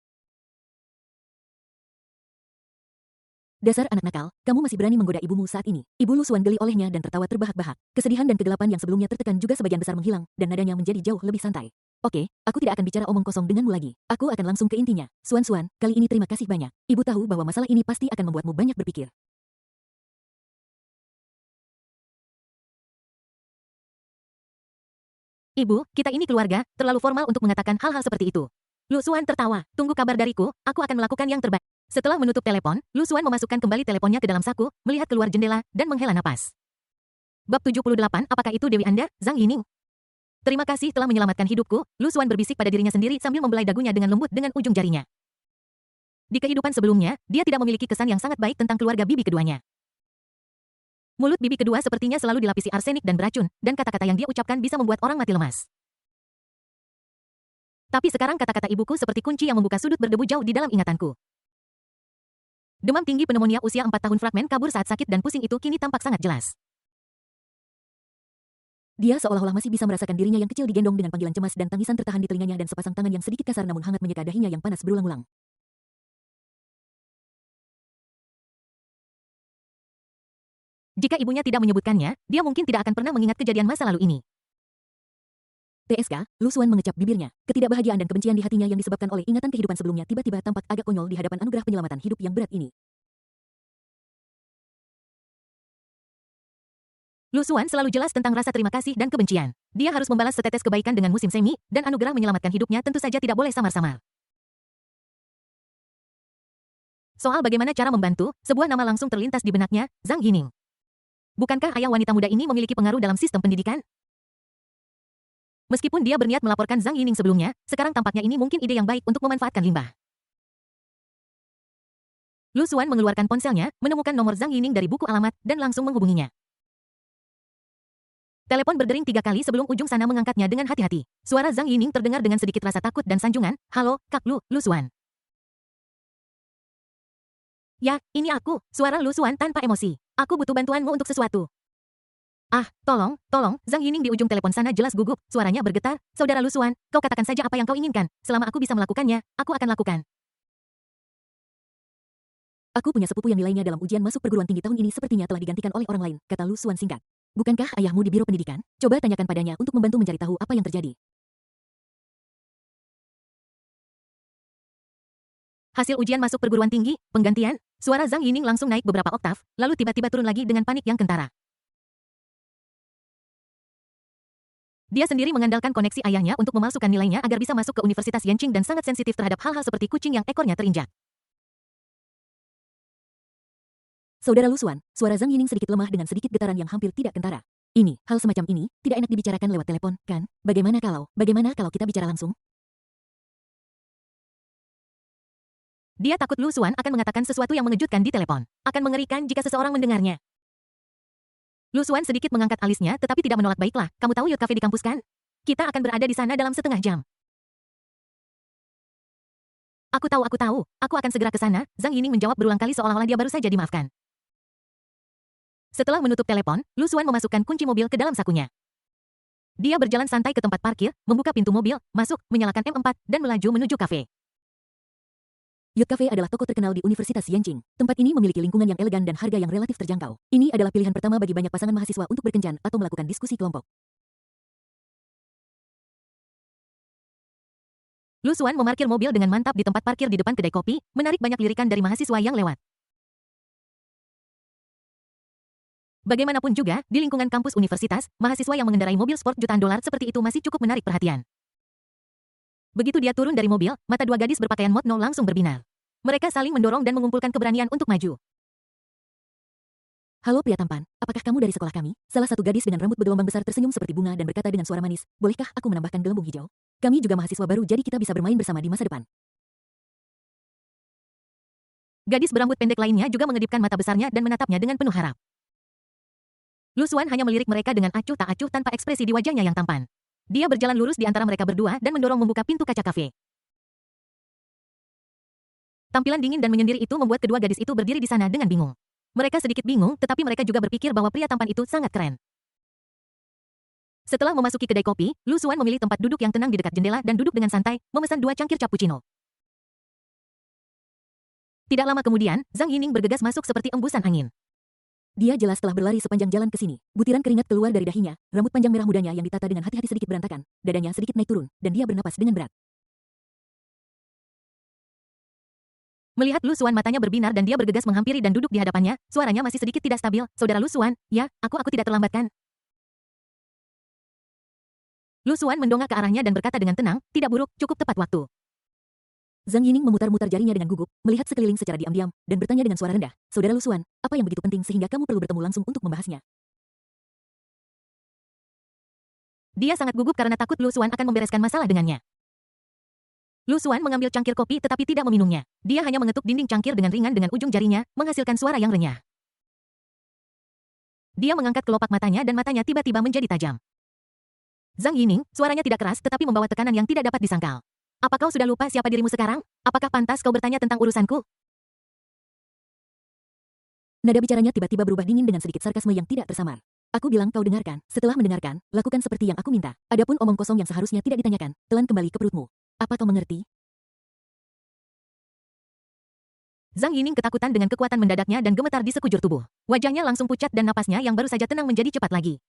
Dasar anak nakal, kamu masih berani menggoda ibumu saat ini. Ibu Lu Xuan geli olehnya dan tertawa terbahak-bahak. Kesedihan dan kegelapan yang sebelumnya tertekan juga sebagian besar menghilang, dan nadanya menjadi jauh lebih santai. Oke, aku tidak akan bicara omong kosong denganmu lagi. Aku akan langsung ke intinya. Xuan, kali ini terima kasih banyak. Ibu tahu bahwa masalah ini pasti akan membuatmu banyak berpikir. Ibu, kita ini keluarga, terlalu formal untuk mengatakan hal-hal seperti itu. Lu Xuan tertawa, tunggu kabar dariku, aku akan melakukan yang terbaik. Setelah menutup telepon, Lu Xuan memasukkan kembali teleponnya ke dalam saku, melihat keluar jendela, dan menghela napas. Bab 78, apakah itu Dewi Anda, Zhang Yining? Terima kasih telah menyelamatkan hidupku, Lu Xuan berbisik pada dirinya sendiri sambil membelai dagunya dengan lembut dengan ujung jarinya. Di kehidupan sebelumnya, dia tidak memiliki kesan yang sangat baik tentang keluarga bibi keduanya. Mulut bibi kedua sepertinya selalu dilapisi arsenik dan beracun, dan kata-kata yang dia ucapkan bisa membuat orang mati lemas. Tapi sekarang kata-kata ibuku seperti kunci yang membuka sudut berdebu jauh di dalam ingatanku. Demam tinggi pneumonia usia 4 tahun fragmen kabur saat sakit dan pusing itu kini tampak sangat jelas. Dia seolah-olah masih bisa merasakan dirinya yang kecil digendong dengan panggilan cemas dan tangisan tertahan di telinganya dan sepasang tangan yang sedikit kasar namun hangat menyeka dahinya yang panas berulang-ulang. . Jika ibunya tidak menyebutkannya, dia mungkin tidak akan pernah mengingat kejadian masa lalu ini. TSK, Lu Xuan mengecap bibirnya. Ketidakbahagiaan dan kebencian di hatinya yang disebabkan oleh ingatan kehidupan sebelumnya tiba-tiba tampak agak konyol di hadapan anugerah penyelamatan hidup yang berat ini. Lu Xuan selalu jelas tentang rasa terima kasih dan kebencian. Dia harus membalas setetes kebaikan dengan musim semi, dan anugerah menyelamatkan hidupnya tentu saja tidak boleh samar-samar. Soal bagaimana cara membantu, sebuah nama langsung terlintas di benaknya, Zhang Yining. Bukankah ayah wanita muda ini memiliki pengaruh dalam sistem pendidikan? Meskipun dia berniat melaporkan Zhang Yining sebelumnya, sekarang tampaknya ini mungkin ide yang baik untuk memanfaatkan limbah. Lu Xuan mengeluarkan ponselnya, menemukan nomor Zhang Yining dari buku alamat, dan langsung menghubunginya. Telepon berdering 3 kali sebelum ujung sana mengangkatnya dengan hati-hati. Suara Zhang Yining terdengar dengan sedikit rasa takut dan sanjungan. Halo, Kak Lu Xuan. Ya, ini aku, suara Lu Xuan tanpa emosi. Aku butuh bantuanmu untuk sesuatu. Ah, tolong, Zhang Yining di ujung telepon sana jelas gugup, suaranya bergetar. Saudara Lu Xuan, kau katakan saja apa yang kau inginkan. Selama aku bisa melakukannya, aku akan lakukan. Aku punya sepupu yang nilainya dalam ujian masuk perguruan tinggi tahun ini sepertinya telah digantikan oleh orang lain, kata Lu Xuan singkat. Bukankah ayahmu di biro pendidikan? Coba tanyakan padanya untuk membantu mencari tahu apa yang terjadi. Hasil ujian masuk perguruan tinggi, penggantian, suara Zhang Yining langsung naik beberapa oktav, lalu tiba-tiba turun lagi dengan panik yang kentara. Dia sendiri mengandalkan koneksi ayahnya untuk memalsukan nilainya agar bisa masuk ke Universitas Yanqing dan sangat sensitif terhadap hal-hal seperti kucing yang ekornya terinjak. Saudara Lu Xuan, suara Zhang Yining sedikit lemah dengan sedikit getaran yang hampir tidak kentara. Ini, hal semacam ini, tidak enak dibicarakan lewat telepon, kan? Bagaimana kalau kita bicara langsung? Dia takut Lu Xuan akan mengatakan sesuatu yang mengejutkan di telepon. Akan mengerikan jika seseorang mendengarnya. Lu Xuan sedikit mengangkat alisnya tetapi tidak menolak. Baiklah, kamu tahu Yacht Cafe di kampus kan? Kita akan berada di sana dalam setengah jam. Aku tahu. Aku akan segera ke sana, Zhang Yining menjawab berulang kali seolah-olah dia baru saja dimaafkan. Setelah menutup telepon, Lu Xuan memasukkan kunci mobil ke dalam sakunya. Dia berjalan santai ke tempat parkir, membuka pintu mobil, masuk, menyalakan M4, dan melaju menuju kafe. Yacht Cafe adalah toko terkenal di Universitas Yanqing. Tempat ini memiliki lingkungan yang elegan dan harga yang relatif terjangkau. Ini adalah pilihan pertama bagi banyak pasangan mahasiswa untuk berkencan atau melakukan diskusi kelompok. Lu Xuan memarkir mobil dengan mantap di tempat parkir di depan kedai kopi, menarik banyak lirikan dari mahasiswa yang lewat. Bagaimanapun juga, di lingkungan kampus universitas, mahasiswa yang mengendarai mobil sport jutaan dolar seperti itu masih cukup menarik perhatian. Begitu dia turun dari mobil, mata dua gadis berpakaian modno langsung berbinar. Mereka saling mendorong dan mengumpulkan keberanian untuk maju. Halo pria tampan, apakah kamu dari sekolah kami? Salah satu gadis dengan rambut bergelombang besar tersenyum seperti bunga dan berkata dengan suara manis, bolehkah aku menambahkan gelembung hijau? Kami juga mahasiswa baru jadi kita bisa bermain bersama di masa depan. Gadis berambut pendek lainnya juga mengedipkan mata besarnya dan menatapnya dengan penuh harap. Lu Xuan hanya melirik mereka dengan acuh tak acuh tanpa ekspresi di wajahnya yang tampan. Dia berjalan lurus di antara mereka berdua dan mendorong membuka pintu kaca kafe. Tampilan dingin dan menyendiri itu membuat kedua gadis itu berdiri di sana dengan bingung. Mereka sedikit bingung, tetapi mereka juga berpikir bahwa pria tampan itu sangat keren. Setelah memasuki kedai kopi, Lu Xuan memilih tempat duduk yang tenang di dekat jendela dan duduk dengan santai, memesan 2 cangkir cappuccino. Tidak lama kemudian, Zhang Yining bergegas masuk seperti embusan angin. Dia jelas telah berlari sepanjang jalan ke sini. Butiran keringat keluar dari dahinya, rambut panjang merah mudanya yang ditata dengan hati-hati sedikit berantakan, dadanya sedikit naik turun, dan dia bernapas dengan berat. Melihat Lu Xuan matanya berbinar dan dia bergegas menghampiri dan duduk di hadapannya, suaranya masih sedikit tidak stabil. Saudara Lu Xuan, ya, aku tidak terlambat kan? Lu Xuan mendongak ke arahnya dan berkata dengan tenang, tidak buruk, cukup tepat waktu. Zhang Yining memutar-mutar jarinya dengan gugup, melihat sekeliling secara diam-diam, dan bertanya dengan suara rendah, Saudara Lu Xuan, apa yang begitu penting sehingga kamu perlu bertemu langsung untuk membahasnya? Dia sangat gugup karena takut Lu Xuan akan membereskan masalah dengannya. Lu Xuan mengambil cangkir kopi tetapi tidak meminumnya. Dia hanya mengetuk dinding cangkir dengan ringan dengan ujung jarinya, menghasilkan suara yang renyah. Dia mengangkat kelopak matanya dan matanya tiba-tiba menjadi tajam. Zhang Yining, suaranya tidak keras tetapi membawa tekanan yang tidak dapat disangkal. Apa kau sudah lupa siapa dirimu sekarang? Apakah pantas kau bertanya tentang urusanku? Nada bicaranya tiba-tiba berubah dingin dengan sedikit sarkasme yang tidak tersamar. Aku bilang kau dengarkan. Setelah mendengarkan, lakukan seperti yang aku minta. Adapun omong kosong yang seharusnya tidak ditanyakan, telan kembali ke perutmu. Apa kau mengerti? Zhang Yining ketakutan dengan kekuatan mendadaknya dan gemetar di sekujur tubuh. Wajahnya langsung pucat dan napasnya yang baru saja tenang menjadi cepat lagi.